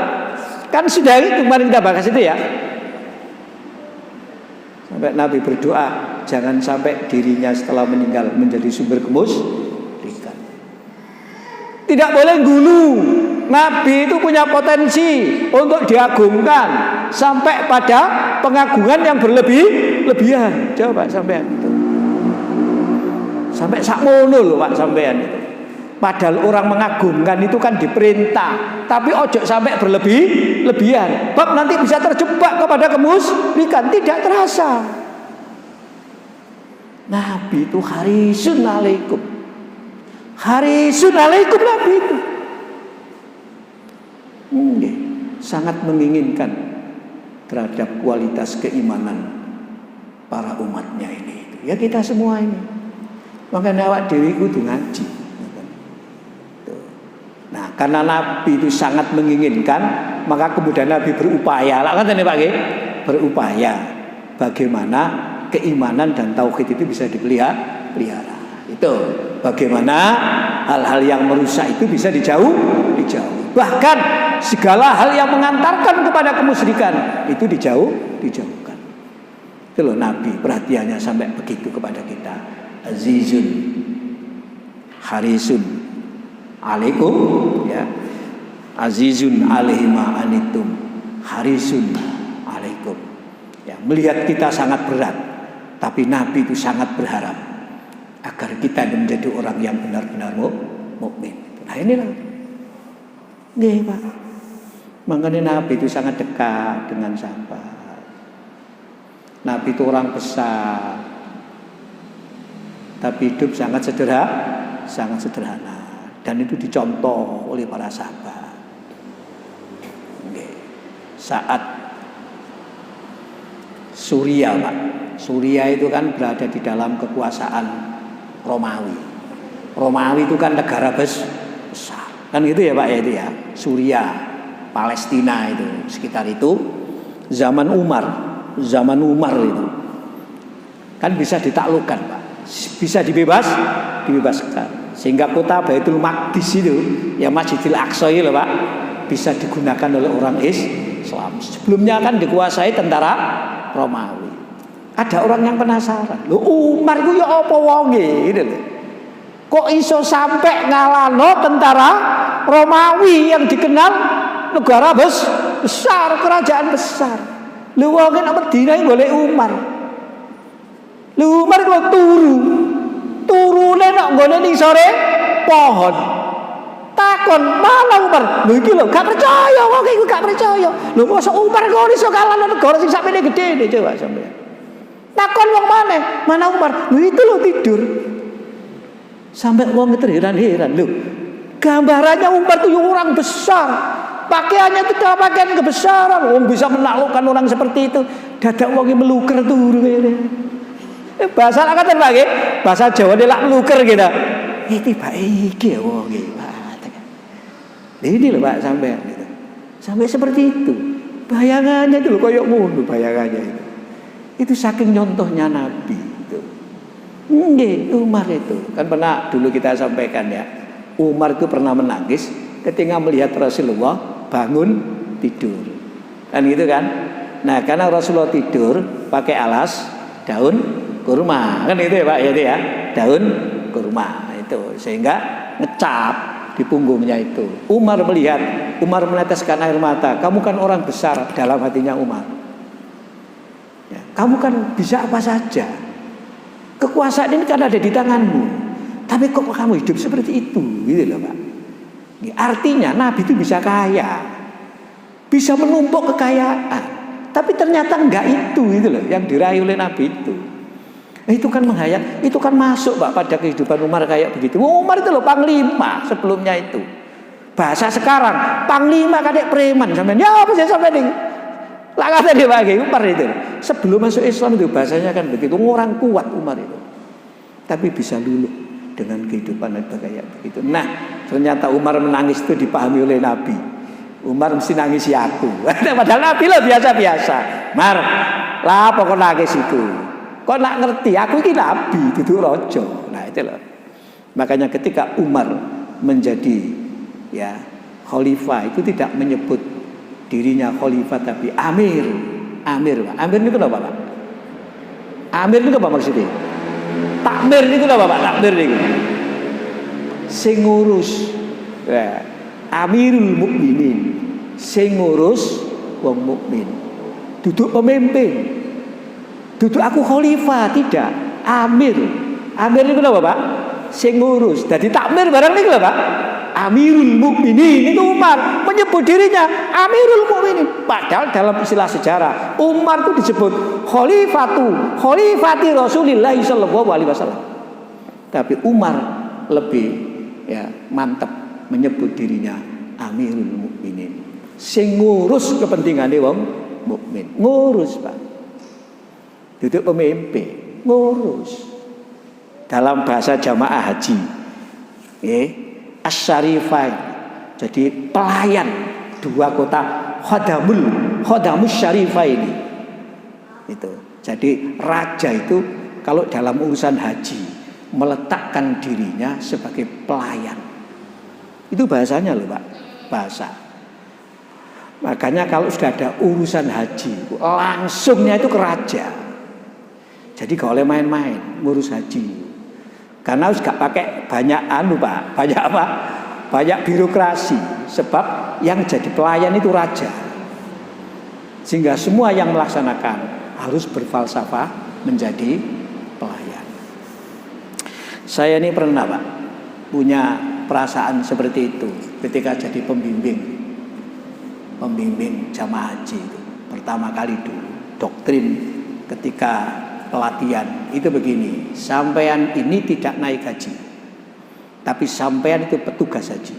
Kan sudah kemarin kita bahas itu ya. Sampai Nabi berdoa jangan sampai dirinya setelah meninggal menjadi sumber kemusrikan. Tidak boleh gulu. Nabi itu punya potensi untuk diagungkan sampai pada pengagungan yang berlebihan. Coba sampean itu. Sampai sakmono loh Pak sampean itu. Padahal orang mengagungkan itu kan diperintah, tapi ojo sampai berlebihan. Bab nanti bisa terjebak kepada kemusrikan, tidak terasa. Nabi itu harisun 'alaikum. Harisun 'alaikum Nabi itu. Sangat menginginkan terhadap kualitas keimanan para umatnya ini. Ya kita semua ini. Makanya awak dewi kudu ngaji. Nah, karena Nabi itu sangat menginginkan, maka kemudian Nabi berupaya. Lah kan Pak nggih? Berupaya bagaimana keimanan dan tauhid itu bisa dipelihara. Itu bagaimana hal-hal yang merusak itu bisa dijauhi. Bahkan segala hal yang mengantarkan kepada kemusyrikan itu dijauhkan. Itu loh Nabi perhatiannya sampai begitu kepada kita. Azizun harisun 'alaikum ya. Azizun 'alaihi ma anittum harisun 'alaikum. Ya, melihat kita sangat berat, tapi Nabi itu sangat berharap agar kita menjadi orang yang benar-benar mukmin. Nah inilah. Nggih, Pak. Makanya Nabi itu sangat dekat dengan sahabat. Nabi itu orang besar, tapi hidup sangat sederhana, dan itu dicontoh oleh para sahabat. Saat Suriah, Pak. Suriah itu kan berada di dalam kekuasaan Romawi. Romawi itu kan negara besar. Kan gitu ya Pak ya itu ya. Suriah, Palestina itu sekitar itu zaman Umar itu kan bisa ditaklukkan Pak, bisa dibebaskan sehingga kota Baitul Maqdis itu ya Masjidil Aqsa itu Pak bisa digunakan oleh orang Islam. Sebelumnya kan dikuasai tentara Romawi. Ada orang yang penasaran, lho Umar itu ya apa wonge gitu lho. Kok iso sampai ngalahno tentara Romawi yang dikenal negara besar, kerajaan besar. Lho wong nek Madinah golek Umar. Lho Umar kok turune nek nggone ning sore pohon. Takon, mana Umar? Lho iki lho, gak percaya wong iku gak percaya. Lho mosok Umar kok iso kalah negara sing sakmene gedene coba sampean. Takon wong maneh, mana Umar? Lho itu lho tidur. Sampai wong terheran-heran, lho. Gambarannya Umar itu orang besar. Pakaiannya itu pakaian kebesaran. Wong bisa menaklukkan orang seperti itu. Dadak wong meluker turu kene. Bahasa lak katen Pak nggih. Bahasa Jawa lak meluker gitu. Iki Pak iki wong iki. Ini loh Pak sampean gitu. Sampai seperti itu. Bayangannya itu loh koyok ngono bayangannya itu. Itu saking nyontohnya Nabi itu. Nggih, Umar itu kan pernah dulu kita sampaikan ya. Umar itu pernah menangis ketika melihat Rasulullah bangun tidur. Kan gitu kan? Nah, karena Rasulullah tidur pakai alas daun kurma. Kan itu ya Pak ya, itu ya. Daun kurma itu sehingga ngecap di punggungnya itu. Umar melihat, Umar meneteskan air mata. Kamu kan orang besar dalam hatinya Umar. Ya, kamu kan bisa apa saja. Kekuasaan ini kan ada di tanganmu. Tapi kok kamu hidup seperti itu, gitu loh Pak. Ya, artinya Nabi itu bisa kaya, bisa menumpuk kekayaan. Tapi ternyata enggak itu, gitu loh, yang diraih oleh Nabi itu. Itu kan menghayat, itu kan masuk Pak pada kehidupan Umar kayak begitu. Umar itu loh panglima sebelumnya itu. Bahasa sekarang, panglima kadek preman sampean. Ya apa sih sampean ini? Lah kata dia bagi Umar itu. Sebelum masuk Islam itu bahasanya kan begitu. Orang kuat Umar itu. Tapi bisa luluh dengan kehidupan kayak begitu. Nah, ternyata Umar menangis itu dipahami oleh Nabi. Umar mesti nangisi aku. Padahal Nabi lo biasa-biasa. Mar, lah pokok nangis itu. Kok nak ngerti? Aku ini Nabi, duduk rojo. Nah itu loh. Makanya ketika Umar menjadi ya khalifah itu tidak menyebut dirinya khalifah tapi amir. Amir, Pak. Amir itu apa, Pak? Amir itu apa maksudnya? Takmir itu apa, Pak? Takmir itu. Sing ngurus. Ya. Amirul mukminin. Sing ngurus wong mukmin. Duduk pemimpin. Duduk aku khalifah, tidak. Amir. Amir itu apa, Pak? Sing ngurus. Jadi takmir barang ini apa, Pak? Amirul mukminin. Itu Umar menyebut dirinya Amirul mukminin. Padahal dalam istilah sejarah Umar itu disebut khalifati Rasulillah sallallahu alaihi wasallam. Tapi Umar lebih ya mantap menyebut dirinya Amirul mukminin. Sing ngurus kepentingane wong mukmin. Ngurus, Pak. Duduk pemimpin, ngurus. Dalam bahasa jamaah haji, as-syarifain. Jadi pelayan dua kota khadamus syarifain itu. Jadi raja itu kalau dalam urusan haji meletakkan dirinya sebagai pelayan. Itu bahasanya loh Pak, bahasa. Makanya kalau sudah ada urusan haji, langsungnya itu ke raja. Jadi gak boleh main-main ngurus haji. Karena harus gak pakai banyak Pak, banyak apa? Banyak birokrasi. Sebab yang jadi pelayan itu raja. Sehingga semua yang melaksanakan harus berfalsafah menjadi pelayan. Saya ini pernah Pak punya perasaan seperti itu ketika jadi pembimbing jamaah haji itu. Pertama kali dulu doktrin ketika pelatihan itu begini, sampean ini tidak naik haji, tapi sampean itu petugas haji.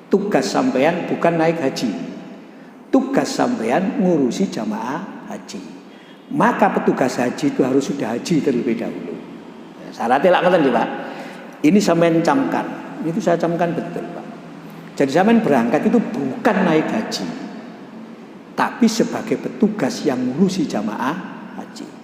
Tugas sampean bukan naik haji, tugas sampean ngurusi jamaah haji. Maka petugas haji itu harus sudah haji terlebih dahulu. Syaratnya lah kata Pak. Ini sampean camkan, itu saya camkan betul Pak. Jadi sampean berangkat itu bukan naik haji, tapi sebagai petugas yang ngurusi jamaah haji.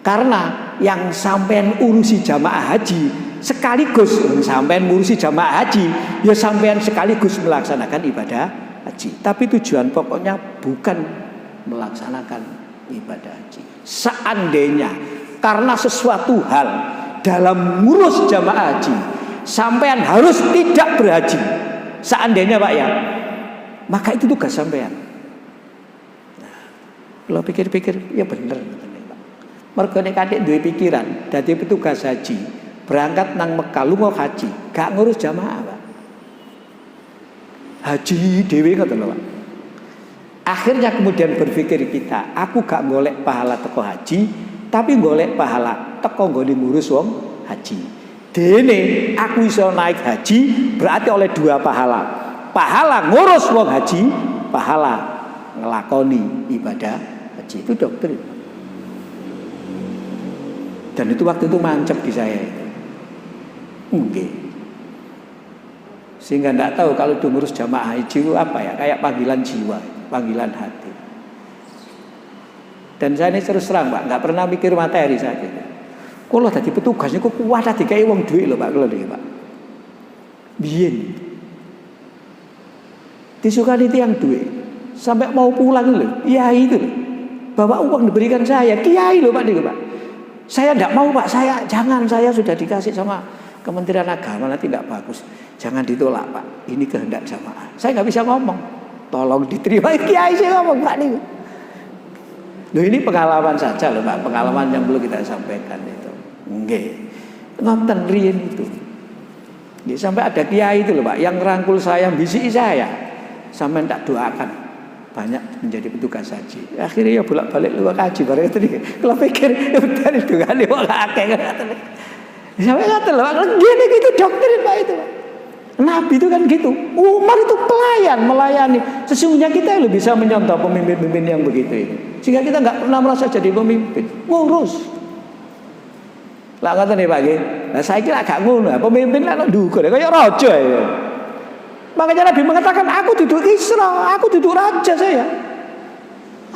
Karena yang sampean urusi jamaah haji sekaligus sampean ngurusi jamaah haji, ya sampean sekaligus melaksanakan ibadah haji. Tapi tujuan pokoknya bukan melaksanakan ibadah haji. Seandainya karena sesuatu hal dalam ngurus jamaah haji sampean harus tidak berhaji, seandainya Pak ya, maka itu tugas sampean. Nah, kalau pikir-pikir ya bener. Mergo nek kadek duwe pikiran dadi petugas haji, berangkat nang Mekah lunga haji, gak ngurus jamaah, Pak. haji dhewe ngoten lho Pak. Akhirnya kemudian berpikir kita, aku gak golek pahala teko haji, tapi golek pahala teko nggone ngurus wong haji. Dene aku iso naik haji berarti oleh 2 pahala. Pahala ngurus wong haji, pahala ngelakoni ibadah haji. Itu doktrin. Dan itu waktu itu mancep di saya itu. Nggih. Sehingga enggak tahu kalau itu ngurus jamaah haji itu apa ya, kayak panggilan jiwa, panggilan hati. Dan saya ini terus terang Pak, enggak pernah mikir materi saja. Kalau tadi petugasnya kok kuat tadi kayak wong duit loh Pak, kalau ini Pak. Biyen. Disukani tiang duit. Sampai mau pulang loh, kiai itu loh. Bawa uang diberikan saya, kiai loh Pak, Pak. Saya enggak mau Pak, jangan, saya sudah dikasih sama Kementerian Agama, nanti enggak bagus. Jangan ditolak Pak, ini kehendak jamaah. Saya enggak bisa ngomong, tolong diterima. Kiai saya ngomong Pak nih. Loh ini pengalaman saja loh Pak, pengalaman yang perlu kita sampaikan itu. Nggih. Nonton riyen itu. Nggih, sampai ada kiai itu loh Pak, yang rangkul saya, bisiki saya. Sampai tak doakan banyak menjadi petugas haji. Akhirnya ya bolak-balik luwak haji bareng tadi. Kalau pikir dari dungane wong akeh ngoten. Sampai ngaten lho, gini gitu doktrin Pak itu Pak. Nabi itu kan gitu. Umar itu pelayan, melayani. Sesungguhnya kita lebih bisa menyontoh pemimpin-pemimpin yang begitu itu. Sehingga kita enggak pernah merasa jadi pemimpin, ngurus. Lah ngoten nih Pak nggih. Lah saiki lak gak ngono, pemimpin lak ndukur kaya raja ya. Makanya Nabi mengatakan, aku duduk Isra, aku duduk raja saya.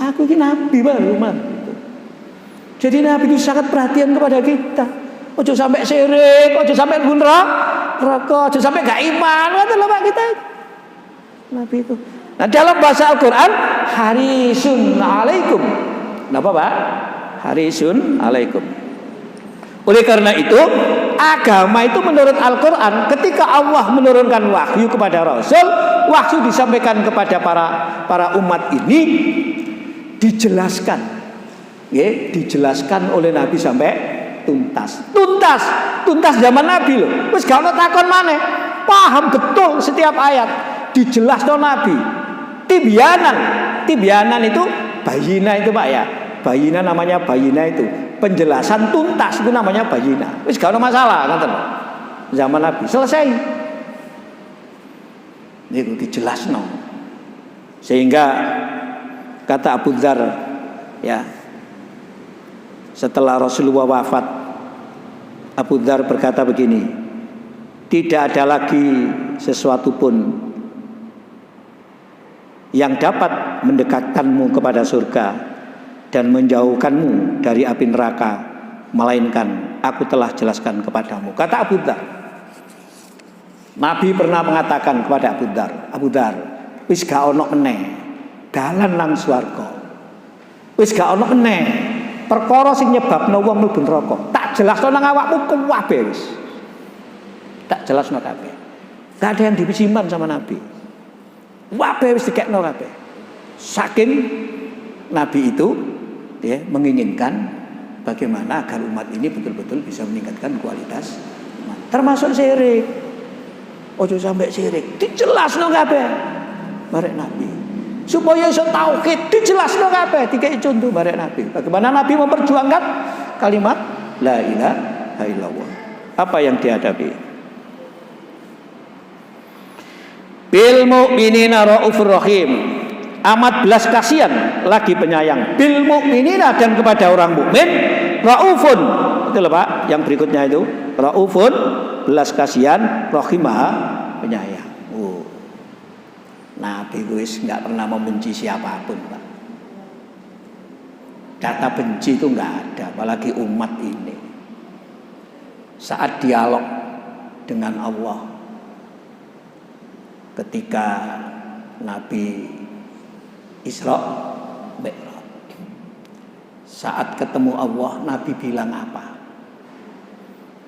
Aku ini Nabi baru Umar. Jadi Nabi itu sangat perhatian kepada kita. Ojo sampai syirik, ojo sampai neraka, ojo sampai gak iman. Ngoten lho Pak kita. Nabi itu. Nah dalam bahasa Al-Qur'an harisun alaikum. Napa Pak? Harisun alaikum. Oleh karena itu agama itu menurut Al-Qur'an, ketika Allah menurunkan wahyu kepada Rasul, wahyu disampaikan kepada para umat ini dijelaskan. Ya, dijelaskan oleh Nabi sampai tuntas zaman Nabi loh. Wis gak ono takon maneh. Paham betul setiap ayat. Dijelaskan Nabi. Tibyanan itu bayina itu Pak ya. Bayina namanya bayina itu. Penjelasan tuntas itu namanya bayina. Wis gak ono masalah ngoten. Zaman Nabi selesai. Niku dijelasno. Sehingga kata Abu Dzar ya, setelah Rasulullah wafat, Abu Dzar berkata begini, tidak ada lagi sesuatu pun yang dapat mendekatkanmu kepada surga dan menjauhkanmu dari api neraka, melainkan aku telah jelaskan kepadamu. Kata Abu Dzar. Nabi pernah mengatakan kepada Abu Dzar, wis gak ono meneh dalan nang swarga. Wis gak ono meneh perkara sing nyebabno wong mlebu neraka. Tak jelasno nang awakmu kabeh wis. Tak jelasno kabeh. Gak ada yang disimpan sama Nabi. Kabeh wis dikekno kabeh. Saking Nabi itu ya menginginkan bagaimana agar umat ini betul-betul bisa meningkatkan kualitas iman. Termasuk syirik. Ojo sampai syirik. Dijelasno kabeh barek Nabi. Supaya iso tauhid dijelasno kabeh, dikai contoh barek Nabi. Bagaimana Nabi memperjuangkan kalimat la ilaha illallah. Apa yang dihadapi? Bil mu'minina raufur rahim. Amat belas kasihan lagi penyayang. Bil mu'minina dan kepada orang mukmin raufun. Itu lho Pak, yang berikutnya itu raufun, belas kasihan, rahimah, penyayang. Nabi wis nggak pernah membenci siapapun Pak. Kata benci itu nggak ada, apalagi umat ini. Saat dialog dengan Allah, ketika Nabi Isra Mi'raj, saat ketemu Allah, Nabi bilang apa?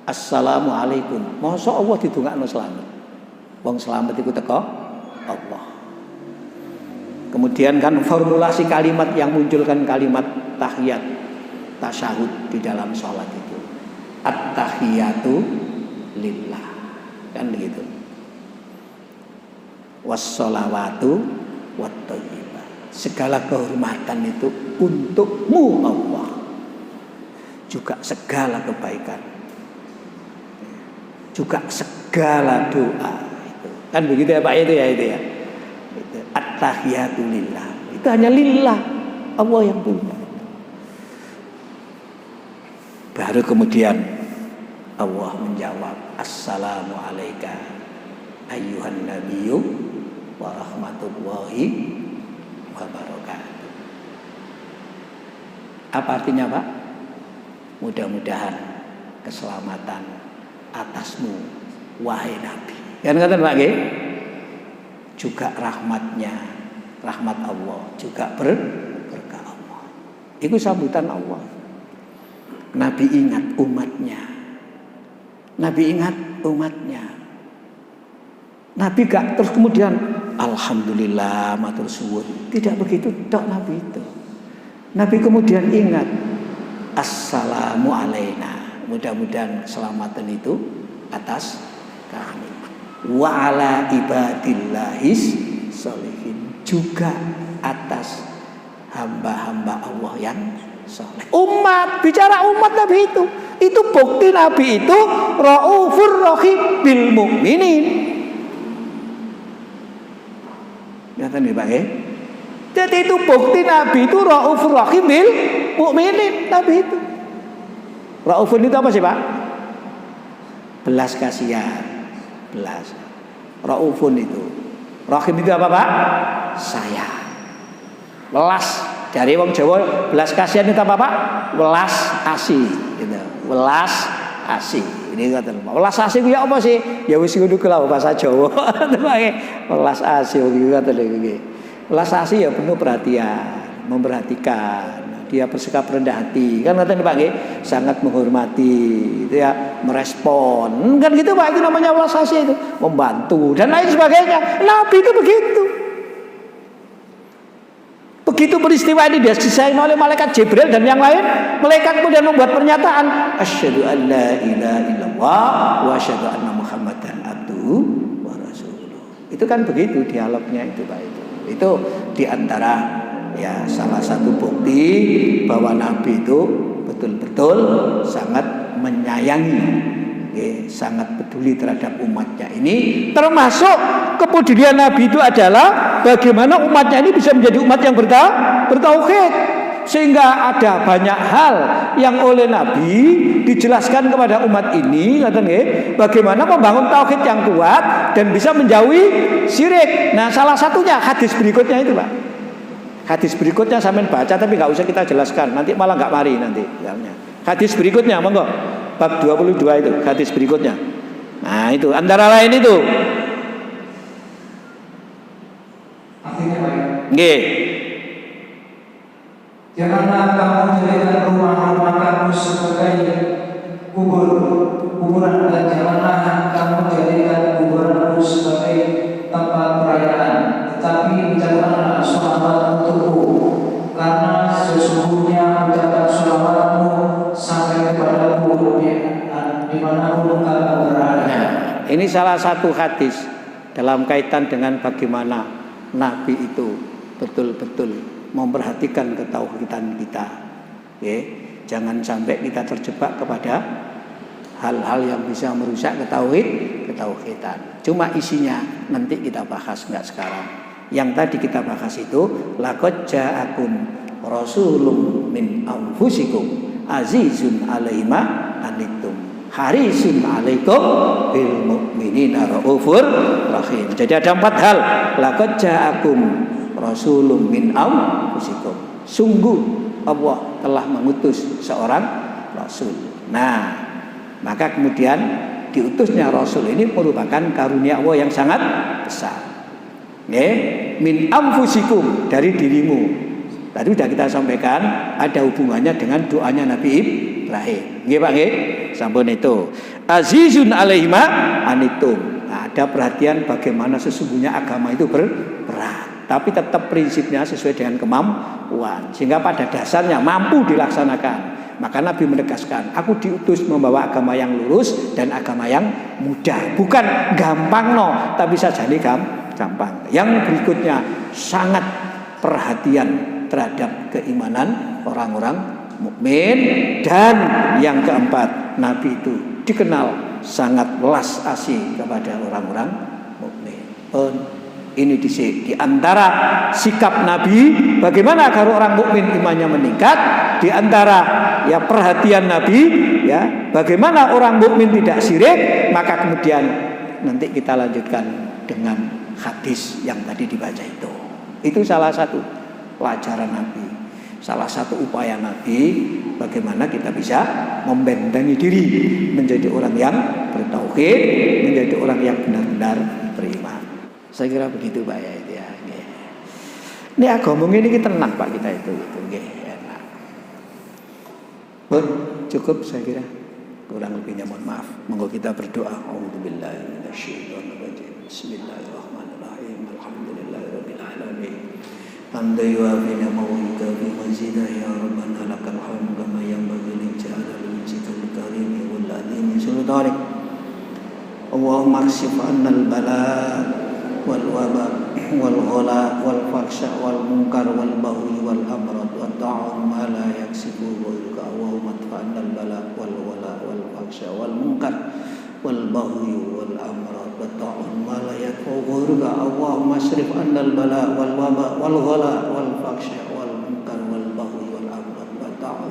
Assalamualaikum. Masa Allah didongakno selamat. Wong selamat iku teko Allah. Kemudian kan formulasi kalimat yang munculkan kalimat tahiyat, tasyahud di dalam sholat itu. At-tahiyatu lillah. Kan begitu. Wassalawatu watthayyibah. Segala kehormatan itu untukmu Allah. Juga segala kebaikan. Juga segala doa itu. Kan begitu ya Pak itu ya. At-tahiyatu lillah. Itu hanya lillah. Allah yang punya. Baru kemudian Allah menjawab, Assalamu alayka ayyuhan nabiyyu wa rahmatullahi wa barakatuh. Apa artinya Pak? Mudah-mudahan keselamatan atasmu wahai Nabi. Kan kata Pak nggih? Juga rahmatnya, rahmat Allah, juga berkah Allah. Itu sambutan Allah. Nabi ingat umatnya. Nabi ingat umatnya. Nabi gak terus kemudian alhamdulillah matur suwun. Tidak begitu tok Nabi itu. Nabi kemudian ingat assalamu alaina. Mudah-mudahan keselamatan itu atas kami. Wa ala ibadillahis sholihin. Juga atas hamba-hamba Allah yang soleh. Umat, bicara umat Nabi itu. Itu bukti Nabi itu raufur rahim bil mukminin. Ngerti nih Pak ya? Jadi itu bukti Nabi itu raufur rahim bil mukminin. Nabi itu. Raufun itu apa sih Pak? Belas kasihan. Belas. Raufun itu. Rahim itu apa Pak? Sayang. Welas. Dari wong Jawa belas kasihan itu apa Pak? Welas asih gitu. Welas asih. Ini kata welas asih ku ya apa sih? Ya wis ngono ku lah bahasa Jawa. Welas asih iki kata lho. Welas asih ya penuh perhatian, memperhatikan. Dia bersikap rendah hati. Kan kata Pak nggih, sangat menghormati, itu ya, merespon. Kan gitu Pak, itu namanya welas asih itu, membantu dan lain sebagainya. Nabi itu begitu. Begitu peristiwa ini disayang oleh malaikat Jibril dan yang lain, malaikat kemudian membuat pernyataan, asyhadu an la ilaha illallah wa asyhadu anna muhammadan abduhu wa rasuluh. Itu kan begitu dialognya itu Pak itu. Itu diantara ya salah satu bukti bahwa Nabi itu betul-betul sangat menyayangi. Sangat peduli terhadap umatnya ini, termasuk kepedulian Nabi itu adalah bagaimana umatnya ini bisa menjadi umat yang bertauhid, sehingga ada banyak hal yang oleh Nabi dijelaskan kepada umat ini, bagaimana membangun tauhid yang kuat dan bisa menjauhi syirik. Nah, salah satunya hadis berikutnya itu Pak. Hadis berikutnya sampean baca tapi nggak usah kita jelaskan, nanti malah nggak mari nanti. Hadis berikutnya monggo. Bab 22 itu hadis berikutnya. Nah itu antara lain itu. Artinya Pak ya? Nggih. Janganlah kamu jadikan rumah-rumah kamu sebagai kuburan dan janganlah kamu jadikan kuburanmu sebagai tempat perayaan. Tetapi ucapkanlah sholawat untukku, karena sesungguhnya ucapan sholawatmu sampai kepadaku dimanapun kamu berada. Nah, ini salah satu hadis dalam kaitan dengan bagaimana Nabi itu betul-betul memperhatikan ketauhidan kita. Jangan sampai kita terjebak kepada hal-hal yang bisa merusak ketauhidan. Cuma isinya nanti kita bahas, enggak sekarang. Yang tadi kita bahas itu laqad ja'akum rasulun min anfusikum azizun 'alaihi ma anittum harisun 'alaikum bil mu'minina raufur rahim. Jadi ada 4 hal. Laqad ja'akum rasulun min anfusikum. Sungguh Allah telah mengutus seorang rasul. Nah, maka kemudian diutusnya rasul ini merupakan karunia Allah yang sangat besar. Min anfusikum, dari dirimu. Tadi sudah kita sampaikan ada hubungannya dengan doanya Nabi Ibrahim. Nggih Pak nggih? Sampun itu. Azizun 'alaihi ma anittum. Nah, ada perhatian bagaimana sesungguhnya agama itu berat, tapi tetap prinsipnya sesuai dengan kemampuan, sehingga pada dasarnya mampu dilaksanakan. Maka Nabi menegaskan, aku diutus membawa agama yang lurus dan agama yang mudah, bukan gampang no, tapi saja nih gampang. Yang berikutnya sangat perhatian terhadap keimanan orang-orang mukmin. Dan yang keempat, Nabi itu dikenal sangat welas asih kepada orang-orang mukmin. Ini di antara sikap Nabi, bagaimana agar orang mukmin imannya meningkat. Di antara ya perhatian Nabi, ya bagaimana orang mukmin tidak syirik. Maka kemudian nanti kita lanjutkan dengan hadis yang tadi dibaca itu. Itu salah satu pelajaran Nabi, salah satu upaya Nabi bagaimana kita bisa membentengi diri menjadi orang yang bertauhid, menjadi orang yang benar-benar beriman. Saya kira begitu Pak ya itu ya. Ini agama ini kita tenang Pak kita itu enak. Cukup saya kira. Kurang lebihnya mohon maaf. Monggo kita berdoa. A'udzubillahi minasyaitonirrajim. Bismillahirrahmanirrahim. Alhamdulillahirabbil alamin. Hamdan yuwafi ni'amahu wa yukafi mazidah ya rabbana lakal hamdu kama yanbaghi li jalali wajhikal karim wal azim sultanik. Allahumma kshif 'anna al-bala' wal waba wal ghala wal faksha wal munkar wal baghi wal amrad wa ta'am ma la yaksifu ghayruka. Allahumma adfa'na al bala wal ghala wal faksha wal munkar wal baghi wal amrad wa ta'am ma la yaksifu ghayruka. Allahumma asrif 'anna al bala wal waba wal ghala wal faksha wal munkar wal baghi wal amrad wa ta'am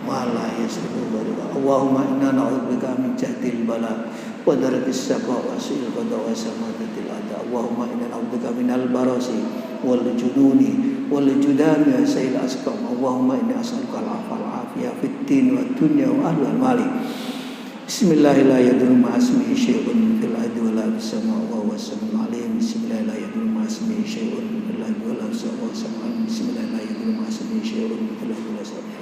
ma la yaksifu ghayruka. Allahumma inna na'udzubika min jahdil bala wa darakis saqa wa su'il qada wa samadatil ada. Allahumma inna na'udzubika minal barasi wal jununi wal judami wa sa'il asqam. Allahumma inni as'aluka al-'afwa wal 'afiyah fid din wad dunya wa ahli wal mali. Bismillahirrahmanirrahim. Asmihi syai'un fil ardi wa la fis sama'i wa huwas samiul 'alim. Bismillahirrahmanirrahim. Asmihi syai'un fil ardi wa la fis sama'i wa huwas samiul 'alim. Bismillahirrahmanirrahim. Asmihi syai'un fil ardi wa la fis sama'i.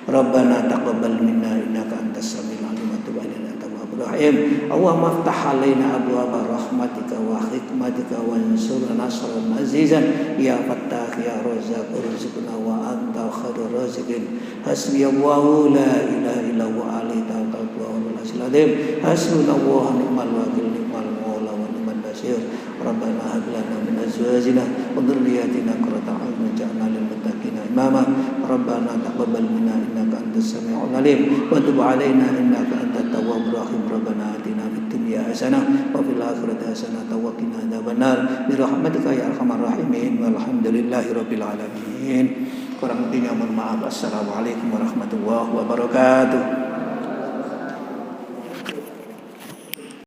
Rabbana taqabbal minna innaka antas samiul 'alim wa tub 'alaina Rahim. Allahumma aftah alaina abwaaba rahmatika wa hikmatika wa ansurna nasran azizan ya fattah ya razzaq urzuqna wa anta khairur raziqin. Hasbiyallahu la ilaha illa huwa alaihi tawakkaltu wa huwal azim. Hasbunallahu wa ni'mal wakil ni'mal maula wa ni'mal nasir. Rabbana hab lana min azwajina wa dhurriyyatina qurrata a'yun waj'alna lil muttaqina imama. Rabbana taqabbal minna innaka antas samiul alim wa tub 'alaina innaka antat tawwabur rahim. Rabbana atina fid dunya hasanah wa fil akhirati hasanah wa qina adzabannar bi rahmatika ya arhamar rahimin. Walhamdulillahirabbil alamin. Kurang lebihnya mohon maaf. Assalamualaikum warahmatullahi wabarakatuh.